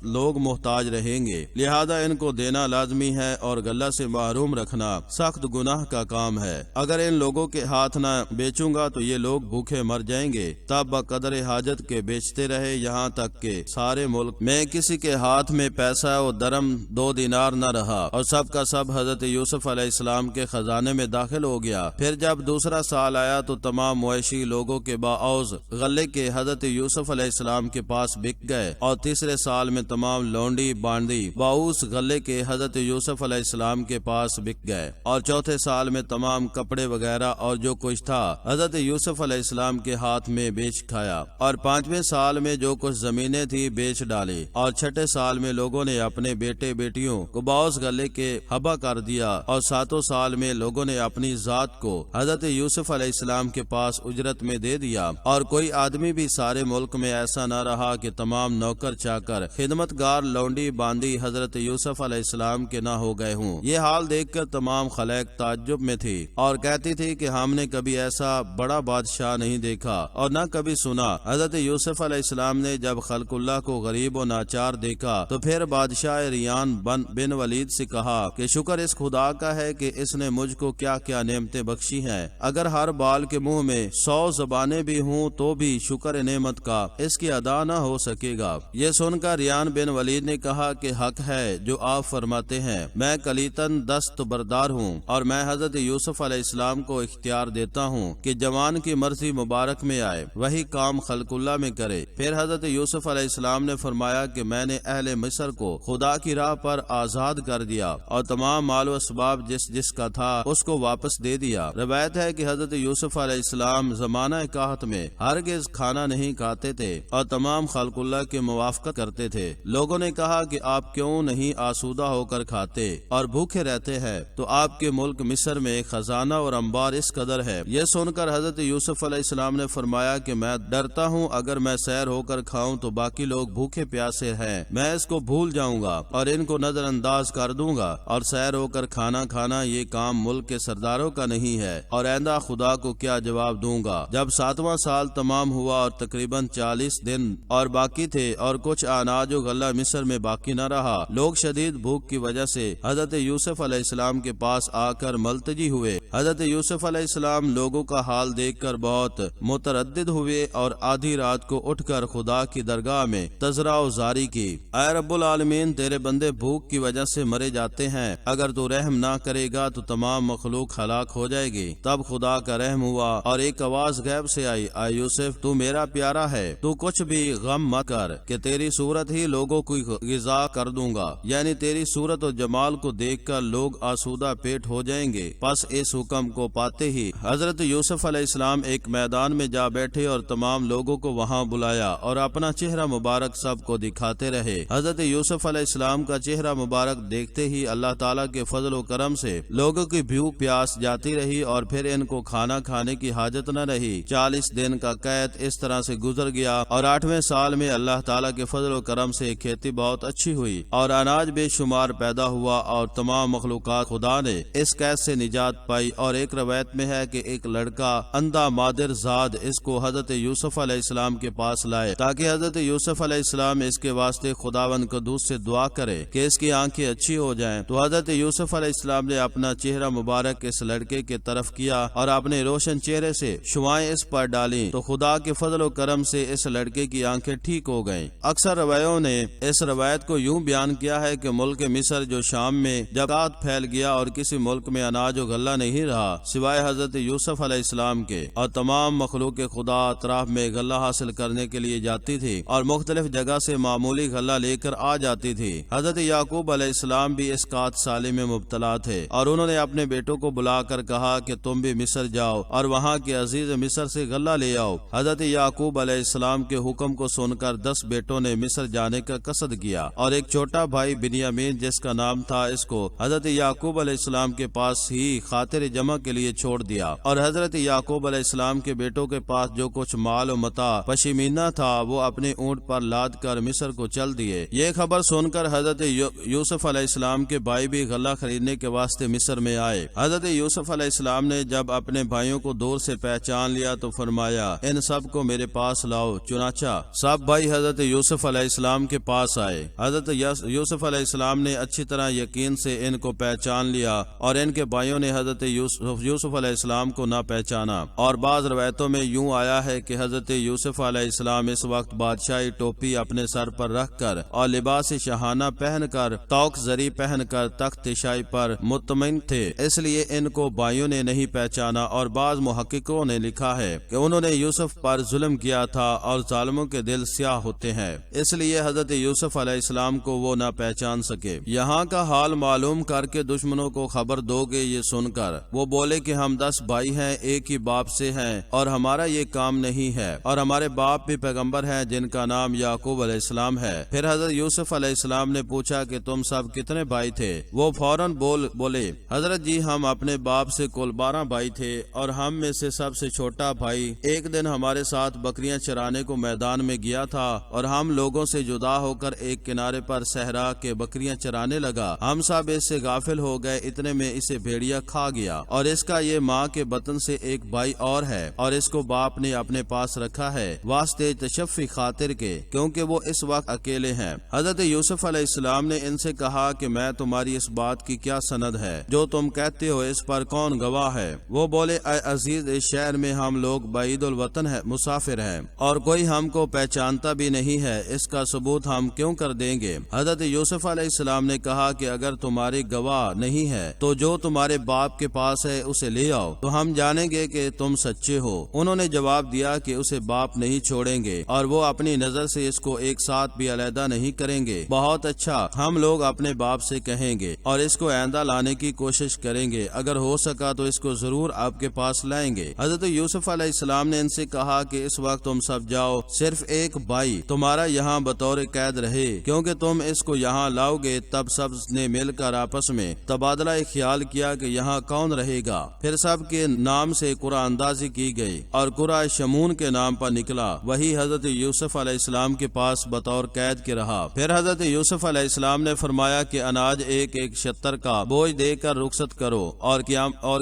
لوگ محتاج رہیں گے، لہذا ان کو دینا لازمی ہے اور غلہ سے محروم رکھنا سخت گناہ کا کام ہے۔ اگر ان لوگوں کے ہاتھ نہ بیچوں گا تو یہ لوگ بھوکے مر جائیں گے۔ تب بقدر حاجت کے بیچتے رہے، یہاں تک کہ سارے ملک میں کسی کے ہاتھ میں پیسہ و درم 2 دینار نہ رہا اور سب کا سب حضرت یوسف علیہ السلام کے خزانے میں داخل ہو گیا۔ پھر جب دوسرا سال آیا تو تمام مویشی لوگوں کے باعوض غلے کے حضرت یوسف علیہ السلام کے پاس بک گئے، اور تیسرے سال میں تمام لونڈی باندی باؤس غلے کے حضرت یوسف علیہ السلام کے پاس بک گئے، اور چوتھے سال میں تمام کپڑے وغیرہ اور جو کچھ تھا حضرت یوسف علیہ السلام کے ہاتھ میں بیچ کھایا، اور 5ویں سال میں جو کچھ زمینیں تھی بیچ ڈالی، اور 6ٹھے سال میں لوگوں نے اپنے بیٹے بیٹیوں کو باؤس غلے کے حبا کر دیا، اور 7ویں سال میں لوگوں نے اپنی ذات کو حضرت یوسف علیہ السلام کے پاس اجرت میں دے دیا۔ اور کوئی آدمی بھی سارے ملک میں ایسا نہ رہا کہ تمام نوکر چاکر خدمتگار لونڈی باندی حضرت یوسف علیہ السلام کے نہ ہو گئے ہوں۔ یہ حال دیکھ کر تمام خلائق تعجب میں تھی اور کہتی تھی کہ ہم نے کبھی ایسا بڑا بادشاہ نہیں دیکھا اور نہ کبھی سنا۔ حضرت یوسف علیہ السلام نے جب خلق اللہ کو غریب و ناچار دیکھا تو پھر بادشاہ ریان بن ولید سے کہا کہ شکر اس خدا کا ہے کہ اس نے مجھ کو کیا کیا نعمتیں بخشی ہیں، اگر ہر بال کے منہ میں 100 زبانیں بھی ہوں تو بھی شکر نعمت کا اس کی ادا نہ ہو سکے گا۔ یہ سن کر ریان بن ولید نے کہا کہ حق ہے جو آپ فرماتے ہیں، میں کلیتاً دست بردار ہوں اور میں حضرت یوسف علیہ السلام کو اختیار دیتا ہوں کہ جوان کی مرضی مبارک میں آئے وہی کام خلق اللہ میں کرے۔ پھر حضرت یوسف علیہ السلام نے فرمایا کہ میں نے اہل مصر کو خدا کی راہ پر آزاد کر دیا اور تمام مال و اسباب جس کا تھا اس کو واپس دے دیا۔ روایت ہے کہ حضرت یوسف علیہ السلام زمانہ قحط میں ہرگز کھانا نہیں کھاتے تھے اور تمام خلق اللہ کے موافقت کرتے تھے۔ لوگوں نے کہا کہ آپ کیوں نہیں آسودہ ہو کر کھاتے اور بھوکے رہتے ہیں؟ تو آپ کے ملک مصر میں خزانہ اور انبار اس قدر ہے۔ یہ سن کر حضرت یوسف علیہ السلام نے فرمایا کہ میں ڈرتا ہوں اگر میں سیر ہو کر کھاؤں تو باقی لوگ بھوکے پیاسے ہیں، میں اس کو بھول جاؤں گا اور ان کو نظر انداز کر دوں گا، اور سیر ہو کر کھانا یہ کام ملک کے سرداروں کا نہیں ہے، اور آئندہ خدا کو کیا جواب دوں گا۔ جب 7واں سال تمام ہوا اور تقریباً 40 دن اور باقی تھے اور کچھ اناج و غلہ مصر میں باقی نہ رہا، لوگ شدید بھوک کی وجہ سے حضرت یوسف علیہ السلام کے پاس آ کر ملتجی ہوئے۔ حضرت یوسف علیہ السلام لوگوں کا حال دیکھ کر بہت متردد ہوئے اور آدھی رات کو اٹھ کر خدا کی درگاہ میں تضرع و زاری کی، اے رب العالمین، تیرے بندے بھوک کی وجہ سے مرے جاتے ہیں، اگر تو رحم نہ کرے گا تو تمام مخلوق ہلاک ہو جائے گی۔ تب خدا کا رحم ہوا اور ایک آواز غیب سے آئی، اے یوسف، تو میرا پیارا ہے، تو کچھ بھی بھی غم مت کر کہ تیری صورت ہی لوگوں کو غذا کر دوں گا، یعنی تیری صورت و جمال کو دیکھ کر لوگ آسودہ پیٹ ہو جائیں گے۔ پس اس حکم کو پاتے ہی حضرت یوسف علیہ السلام ایک میدان میں جا بیٹھے اور تمام لوگوں کو وہاں بلایا اور اپنا چہرہ مبارک سب کو دکھاتے رہے۔ حضرت یوسف علیہ السلام کا چہرہ مبارک دیکھتے ہی اللہ تعالیٰ کے فضل و کرم سے لوگوں کی بھوک پیاس جاتی رہی اور پھر ان کو کھانا کھانے کی حاجت نہ رہی۔ 40 دن کا قید اس طرح سے گزر گیا اور 8ویں سال میں اللہ تعالیٰ کے فضل و کرم سے کھیتی بہت اچھی ہوئی اور اناج بے شمار پیدا ہوا اور تمام مخلوقات خدا نے اس قید سے نجات پائی۔ اور ایک روایت میں ہے کہ ایک لڑکا اندھا مادر زاد اس کو حضرت یوسف علیہ السلام کے پاس لائے تاکہ حضرت یوسف علیہ السلام اس کے واسطے خداوند قدوس سے دعا کرے کہ اس کی آنکھیں اچھی ہو جائیں۔ تو حضرت یوسف علیہ السلام نے اپنا چہرہ مبارک اس لڑکے کے طرف کیا اور اپنے روشن چہرے سے شعائیں اس پر ڈالیں تو خدا کے فضل و کرم سے اس لڑکے کی آنکھیں ٹھیک ہو گئیں۔ اکثر روایوں نے اس روایت کو یوں بیان کیا ہے کہ ملک مصر جو شام میں جب زکات پھیل گیا اور کسی ملک میں اناج و غلہ نہیں رہا سوائے حضرت یوسف علیہ السلام کے، اور تمام مخلوق خدا اطراف میں غلہ حاصل کرنے کے لیے جاتی تھی اور مختلف جگہ سے معمولی غلہ لے کر آ جاتی تھی۔ حضرت یعقوب علیہ السلام بھی اس قحط سالی میں مبتلا تھے اور انہوں نے اپنے بیٹوں کو بلا کر کہا کہ تم بھی مصر جاؤ اور وہاں کے عزیز مصر سے غلہ لے آؤ۔ حضرت یعقوب علیہ السلام کے حکم کو سن کر 10 بیٹوں نے مصر جانے کا قصد کیا اور ایک چھوٹا بھائی بنیامین جس کا نام تھا اس کو حضرت یعقوب علیہ السلام کے پاس ہی خاطر جمع کے لیے چھوڑ دیا اور حضرت یعقوب علیہ السلام کے بیٹوں کے پاس جو کچھ مال و متاع پشیمینہ تھا وہ اپنے اونٹ پر لاد کر مصر کو چل دیے۔ یہ خبر سن کر حضرت یوسف علیہ السلام کے بھائی بھی غلہ خریدنے کے واسطے مصر میں آئے۔ حضرت یوسف علیہ السلام نے جب اپنے بھائیوں کو دور سے پہچان لیا تو فرمایا ان سب کو میرے پاس لاؤ۔ چنانچہ سب بھائی حضرت یوسف علیہ السلام کے پاس آئے۔ حضرت یوسف علیہ السلام نے اچھی طرح یقین سے ان کو پہچان لیا اور ان کے بھائیوں نے حضرت یوسف علیہ السلام کو نہ پہچانا، اور بعض روایتوں میں یوں آیا ہے کہ حضرت یوسف علیہ السلام اس وقت بادشاہی ٹوپی اپنے سر پر رکھ کر اور لباس شاہانہ پہن کر توق زری پہن کر تخت شاہی پر مطمئن تھے، اس لیے ان کو بھائیوں نے نہیں پہچانا۔ اور بعض محققوں نے لکھا ہے کہ انہوں نے یوسف پر ظلم کیا تھا اور ظالموں کے دل سیاہ ہوتے ہیں، اس لیے حضرت یوسف علیہ السلام کو وہ نہ پہچان سکے۔ یہاں کا حال معلوم کر کے دشمنوں کو خبر دو گے یہ سن کر وہ بولے کہ ہم 10 بھائی ہیں، ایک ہی باپ سے ہیں اور ہمارا یہ کام نہیں ہے، اور ہمارے باپ بھی پیغمبر ہیں جن کا نام یعقوب علیہ السلام ہے۔ پھر حضرت یوسف علیہ السلام نے پوچھا کہ تم سب کتنے بھائی تھے؟ وہ فوراً بولے حضرت جی ہم اپنے باپ سے کل 12 بھائی تھے اور ہم میں سے سب سے چھوٹا بھائی ایک دن ہمارے ساتھ بکریاں چرانے کو میدان میں گیا تھا اور ہم لوگوں سے جدا ہو کر ایک کنارے پر صحرا کے بکریاں چرانے لگا، ہم سب اس سے غافل ہو گئے، اتنے میں اسے بھیڑیا کھا گیا اور اس کا یہ ماں کے بطن سے ایک بھائی اور ہے اور اس کو باپ نے اپنے پاس رکھا ہے واسطے تشفی خاطر کے، کیونکہ وہ اس وقت اکیلے ہیں۔ حضرت یوسف علیہ السلام نے ان سے کہا کہ میں تمہاری اس بات کی کیا سند ہے جو تم کہتے ہو، اس پر کون گواہ ہے؟ وہ بولے اے عزیز اس شہر میں ہم لوگ بعید الوطن ہے، مسافر ہیں اور کوئی ہم کو پہچانتا بھی نہیں ہے، اس کا ثبوت ہم کیوں کر دیں گے؟ حضرت یوسف علیہ السلام نے کہا کہ اگر تمہاری گواہ نہیں ہے تو جو تمہارے باپ کے پاس ہے اسے لے آؤ تو ہم جانیں گے کہ تم سچے ہو۔ انہوں نے جواب دیا کہ اسے باپ نہیں چھوڑیں گے اور وہ اپنی نظر سے اس کو ایک ساتھ بھی علیحدہ نہیں کریں گے۔ بہت اچھا، ہم لوگ اپنے باپ سے کہیں گے اور اس کو آئندہ لانے کی کوشش کریں گے، اگر ہو سکا تو اس کو ضرور آپ کے پاس لائیں گے۔ حضرت یوسف علیہ السلام نے ان سے کہا کہ اس وقت تم سب جاؤ، صرف ایک بھائی تمہارا یہاں بطور قید رہے، کیونکہ تم اس کو یہاں لاؤ گے۔ تب سب نے مل کر آپس میں تبادلہ خیال کیا کہ یہاں کون رہے گا، پھر سب کے نام سے قرعہ اندازی کی گئی اور قرعہ شمون کے نام پر نکلا، وہی حضرت یوسف علیہ السلام کے پاس بطور قید کے رہا۔ پھر حضرت یوسف علیہ السلام نے فرمایا کہ اناج ایک ایک شتر کا بوجھ دے کر رخصت کرو اور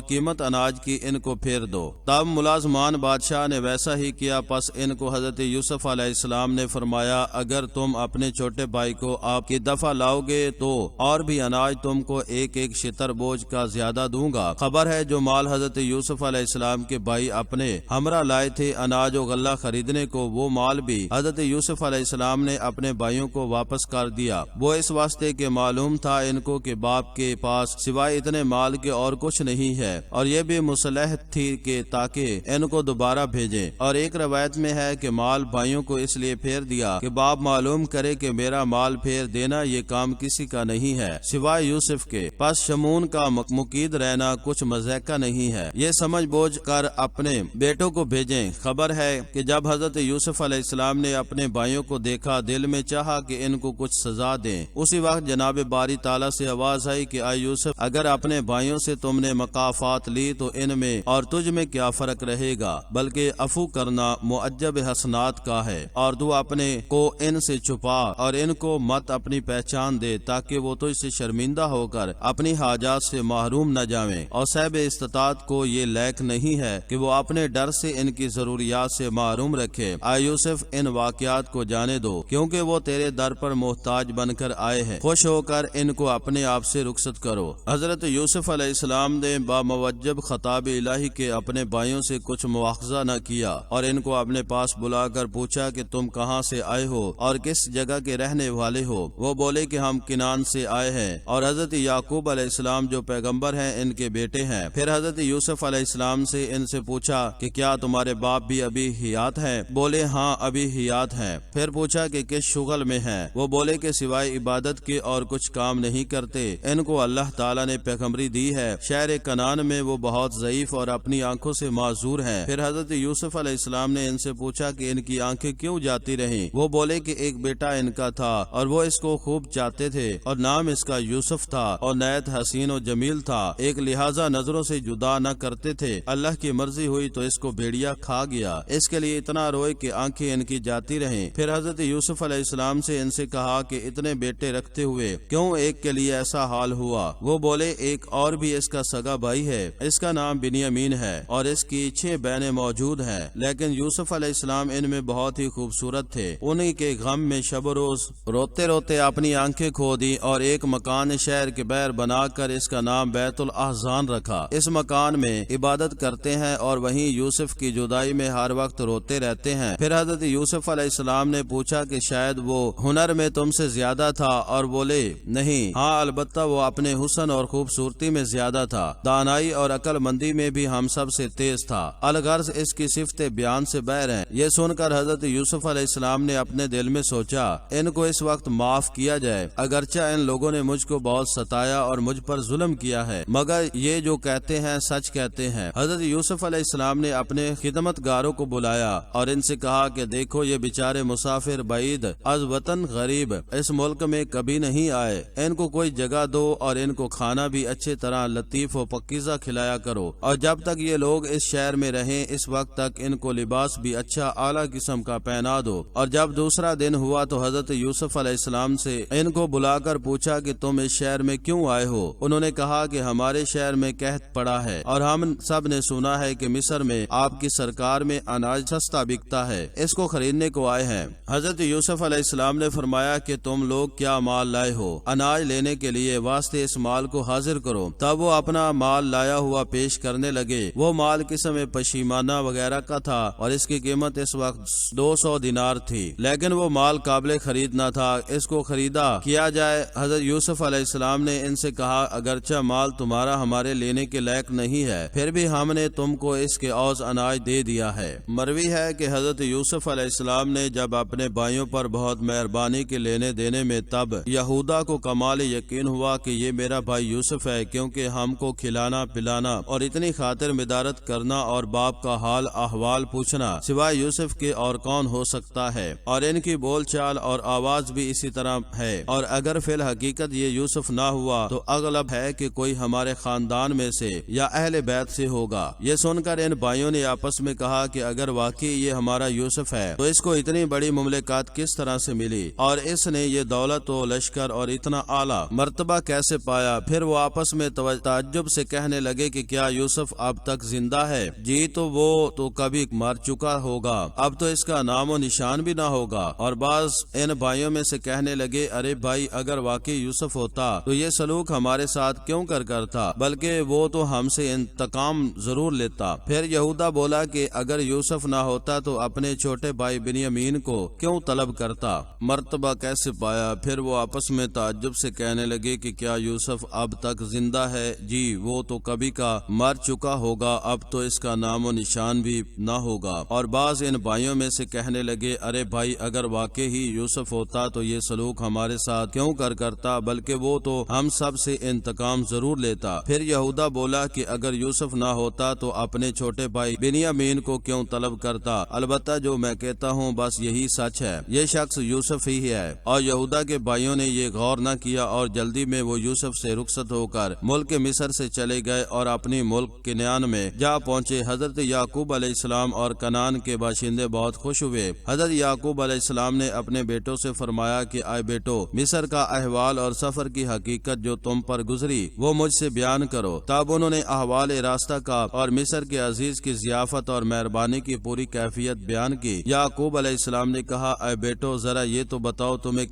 قیمت اناج کی ان کو پھیر دو۔ تب ملازمان بادشاہ نے ویسا ہی کیا، پس ان کو حضرت یوسف علیہ السلام نے فرمایا اگر تم اپنے چھوٹے بھائی کو آپ کی دفعہ لاؤ گے تو اور بھی اناج تم کو ایک ایک شتر بوجھ کا زیادہ دوں گا۔ خبر ہے جو مال حضرت یوسف علیہ السلام کے بھائی اپنے ہمراہ لائے تھے اناج و غلہ خریدنے کو، وہ مال بھی حضرت یوسف علیہ السلام نے اپنے بھائیوں کو واپس کر دیا، وہ اس واسطے کہ معلوم تھا ان کو کہ باپ کے پاس سوائے اتنے مال کے اور کچھ نہیں ہے، اور یہ بھی مصلحت تھی کہ تاکہ ان کو دوبارہ بھیجیں۔ اور ایک روایت میں ہے کہ مال بھائیوں بھائیوں کو اس لیے پھیر دیا کہ باپ معلوم کرے کہ میرا مال پھیر دینا یہ کام کسی کا نہیں ہے سوائے یوسف کے، پس شمون کا مقید رہنا کچھ مزے کا نہیں ہے، یہ سمجھ بوجھ کر اپنے بیٹوں کو بھیجیں۔ خبر ہے کہ جب حضرت یوسف علیہ السلام نے اپنے بھائیوں کو دیکھا دل میں چاہا کہ ان کو کچھ سزا دیں۔ اسی وقت جناب باری تعالیٰ سے آواز آئی کہ اے یوسف، اگر اپنے بھائیوں سے تم نے مکافات لی تو ان میں اور تجھ میں کیا فرق رہے گا، بلکہ عفو کرنا معجب حسنات کا ہے، اور تو اپنے کو ان سے چھپا اور ان کو مت اپنی پہچان دے تاکہ وہ تجھ سے شرمندہ ہو کر اپنی حاجات سے محروم نہ جاویں، اور صاحب استطاعت کو یہ لائق نہیں ہے کہ وہ اپنے ڈر سے ان کی ضروریات سے محروم رکھے۔ اے یوسف، ان واقعات کو جانے دو کیونکہ وہ تیرے در پر محتاج بن کر آئے ہیں، خوش ہو کر ان کو اپنے آپ سے رخصت کرو۔ حضرت یوسف علیہ السلام نے باموجب خطاب الہی کے اپنے بھائیوں سے کچھ مواخذہ نہ کیا اور ان کو اپنے پاس بلا کر پوچھا کہ تم کہاں سے آئے ہو اور کس جگہ کے رہنے والے ہو؟ وہ بولے کہ ہم کنعان سے آئے ہیں اور حضرت یعقوب علیہ السلام جو پیغمبر ہیں ان کے بیٹے ہیں۔ پھر حضرت یوسف علیہ السلام سے ان سے پوچھا کہ کیا تمہارے باپ بھی ابھی حیات ہیں؟ بولے ہاں ابھی حیات ہیں۔ پھر پوچھا کہ کس شغل میں ہیں؟ وہ بولے کہ سوائے عبادت کے اور کچھ کام نہیں کرتے، ان کو اللہ تعالیٰ نے پیغمبری دی ہے، شہر کنعان میں وہ بہت ضعیف اور اپنی آنکھوں سے معذور ہیں۔ پھر حضرت یوسف علیہ السلام نے ان سے پوچھا کہ ان کی آنکھیں کیوں جاتی رہیں؟ وہ بولے کہ ایک بیٹا ان کا تھا اور وہ اس کو خوب چاہتے تھے اور نام اس کا یوسف تھا اور نہایت حسین و جمیل تھا، ایک لہٰذا نظروں سے جدا نہ کرتے تھے، اللہ کی مرضی ہوئی تو اس کو بھیڑیا کھا گیا، اس کے لیے اتنا روئے کہ آنکھیں ان کی جاتی رہیں۔ پھر حضرت یوسف علیہ السلام سے ان سے کہا کہ اتنے بیٹے رکھتے ہوئے کیوں ایک کے لیے ایسا حال ہوا؟ وہ بولے ایک اور بھی اس کا سگا بھائی ہے، اس کا نام بنیامین ہے اور اس کی 6 بہنیں موجود ہیں، لیکن یوسف علیہ السلام ان میں بہت ہی خوبصورت تھے، انہی کے غم میں شب و روز روتے روتے اپنی آنکھیں کھو دی اور ایک مکان شہر کے باہر بنا کر اس کا نام بیت الاحزان رکھا۔ اس مکان میں عبادت کرتے ہیں اور وہیں یوسف کی جدائی میں ہر وقت روتے رہتے ہیں۔ پھر حضرت یوسف علیہ السلام نے پوچھا کہ شاید وہ ہنر میں تم سے زیادہ تھا، اور بولے نہیں، ہاں البتہ وہ اپنے حسن اور خوبصورتی میں زیادہ تھا، دانائی اور عقل مندی میں بھی ہم سب سے تیز تھا، الغرض اس کی صفت بیان سے باہر ہیں۔ یہ سن کر حضرت یوسف علیہ السلام نے اپنے دل میں سوچا ان کو اس وقت معاف کیا جائے، اگرچہ ان لوگوں نے مجھ کو بہت ستایا اور مجھ پر ظلم کیا ہے، مگر یہ جو کہتے ہیں سچ کہتے ہیں۔ حضرت یوسف علیہ السلام نے اپنے خدمت گاروں کو بلایا اور ان سے کہا کہ دیکھو یہ بیچارے مسافر بعید از وطن غریب اس ملک میں کبھی نہیں آئے، ان کو کوئی جگہ دو اور ان کو کھانا بھی اچھے طرح لطیف و پکیزہ کھلایا کرو، اور جب تک یہ لوگ اس شہر میں رہیں اس وقت تک ان کو لباس بھی اچھا اعلیٰ قسم کا پہنا دو۔ اور جب دوسرا دن ہوا تو حضرت یوسف علیہ السلام سے ان کو بلا کر پوچھا کہ تم اس شہر میں کیوں آئے ہو؟ انہوں نے کہا کہ ہمارے شہر میں قحط پڑا ہے اور ہم سب نے سنا ہے کہ مصر میں آپ کی سرکار میں اناج سستا بکتا ہے، اس کو خریدنے کو آئے ہیں۔ حضرت یوسف علیہ السلام نے فرمایا کہ تم لوگ کیا مال لائے ہو؟ اناج لینے کے لیے واسطے اس مال کو حاضر کرو۔ تب وہ اپنا مال لایا ہوا پیش کرنے لگے۔ وہ مال قسم پشیمانہ وغیرہ کا تھا اور اس کی قیمت اس وقت 200 دینار تھی، لیکن وہ مال قابل خرید نہ تھا، اس کو خریدا کیا جائے۔ حضرت یوسف علیہ السلام نے ان سے کہا اگرچہ مال تمہارا ہمارے لینے کے لائق نہیں ہے، پھر بھی ہم نے تم کو اس کے عوض اناج دے دیا ہے۔ مروی ہے کہ حضرت یوسف علیہ السلام نے جب اپنے بھائیوں پر بہت مہربانی کے لینے دینے میں تب یہودا کو کمال یقین ہوا کہ یہ میرا بھائی یوسف ہے، کیونکہ ہم کو کھلانا پلانا اور اتنی خاطر مدارت کرنا اور باپ کا حال احوال پوچھنا سوائے یوسف کے اور کون ہو سکتا ہے، اور ان کی بول چال اور آواز بھی اسی طرح ہے، اور اگر فی الحقیقت یہ یوسف نہ ہوا تو اغلب ہے کہ کوئی ہمارے خاندان میں سے یا اہل بیت سے ہوگا۔ یہ سن کر ان بھائیوں نے آپس میں کہا کہ اگر واقعی یہ ہمارا یوسف ہے تو اس کو اتنی بڑی مملکات کس طرح سے ملی اور اس نے یہ دولت و لشکر اور اتنا اعلیٰ مرتبہ کیسے پایا؟ پھر وہ آپس میں تعجب سے کہنے لگے کہ کیا یوسف اب تک زندہ ہے؟ جی تو وہ تو کبھی مر چکا ہوگا، اب تو اس کا نام و نشان بھی نہ ہوگا۔ اور بعض ان بھائیوں میں سے کہنے لگے ارے بھائی اگر واقعی یوسف ہوتا تو یہ سلوک ہمارے ساتھ کیوں کرتا، بلکہ وہ تو ہم سے انتقام ضرور لیتا۔ پھر یہودا بولا کہ اگر یوسف نہ ہوتا تو اپنے چھوٹے بھائی بنیامین کو کیوں طلب کرتا، مرتبہ کیسے پایا؟ پھر وہ آپس میں تعجب سے کہنے لگے کہ کیا یوسف اب تک زندہ ہے؟ جی وہ تو کبھی کا مر چکا ہوگا، اب تو اس کا نام و نشان بھی نہ ہوگا۔ اور بعض ان بھائیوں میں سے کہنے لگے ارے بھائی اگر واقعی ہی یوسف ہوتا تو یہ سلوک ہمارے ساتھ کیوں کرتا، بلکہ وہ تو ہم سب سے انتقام ضرور لیتا۔ پھر یہودا بولا کہ اگر یوسف نہ ہوتا تو اپنے چھوٹے بھائی بنیامین کو کیوں طلب کرتا، البتہ جو میں کہتا ہوں بس یہی سچ ہے، یہ شخص یوسف ہی ہے۔ اور یہودا کے بھائیوں نے یہ غور نہ کیا اور جلدی میں وہ یوسف سے رخصت ہو کر ملک مصر سے چلے گئے اور اپنی ملک کنعان میں جا پہنچے۔ حضرت یعقوب علیہ السلام اور کنعان کے باشندے بہت خوش ہوئے۔ حضرت یعقوب علیہ السلام نے اپنے بیٹوں سے فرمایا کہ اے بیٹو، مصر کا احوال اور سفر کی حقیقت جو تم پر گزری وہ مجھ سے بیان کرو۔ تب انہوں نے احوال راستہ کا اور مصر کے عزیز کی ضیافت اور مہربانی کی پوری کیفیت بیان کی۔ یعقوب علیہ السلام نے کہا اے بیٹو ذرا یہ تو بتاؤ تمہیں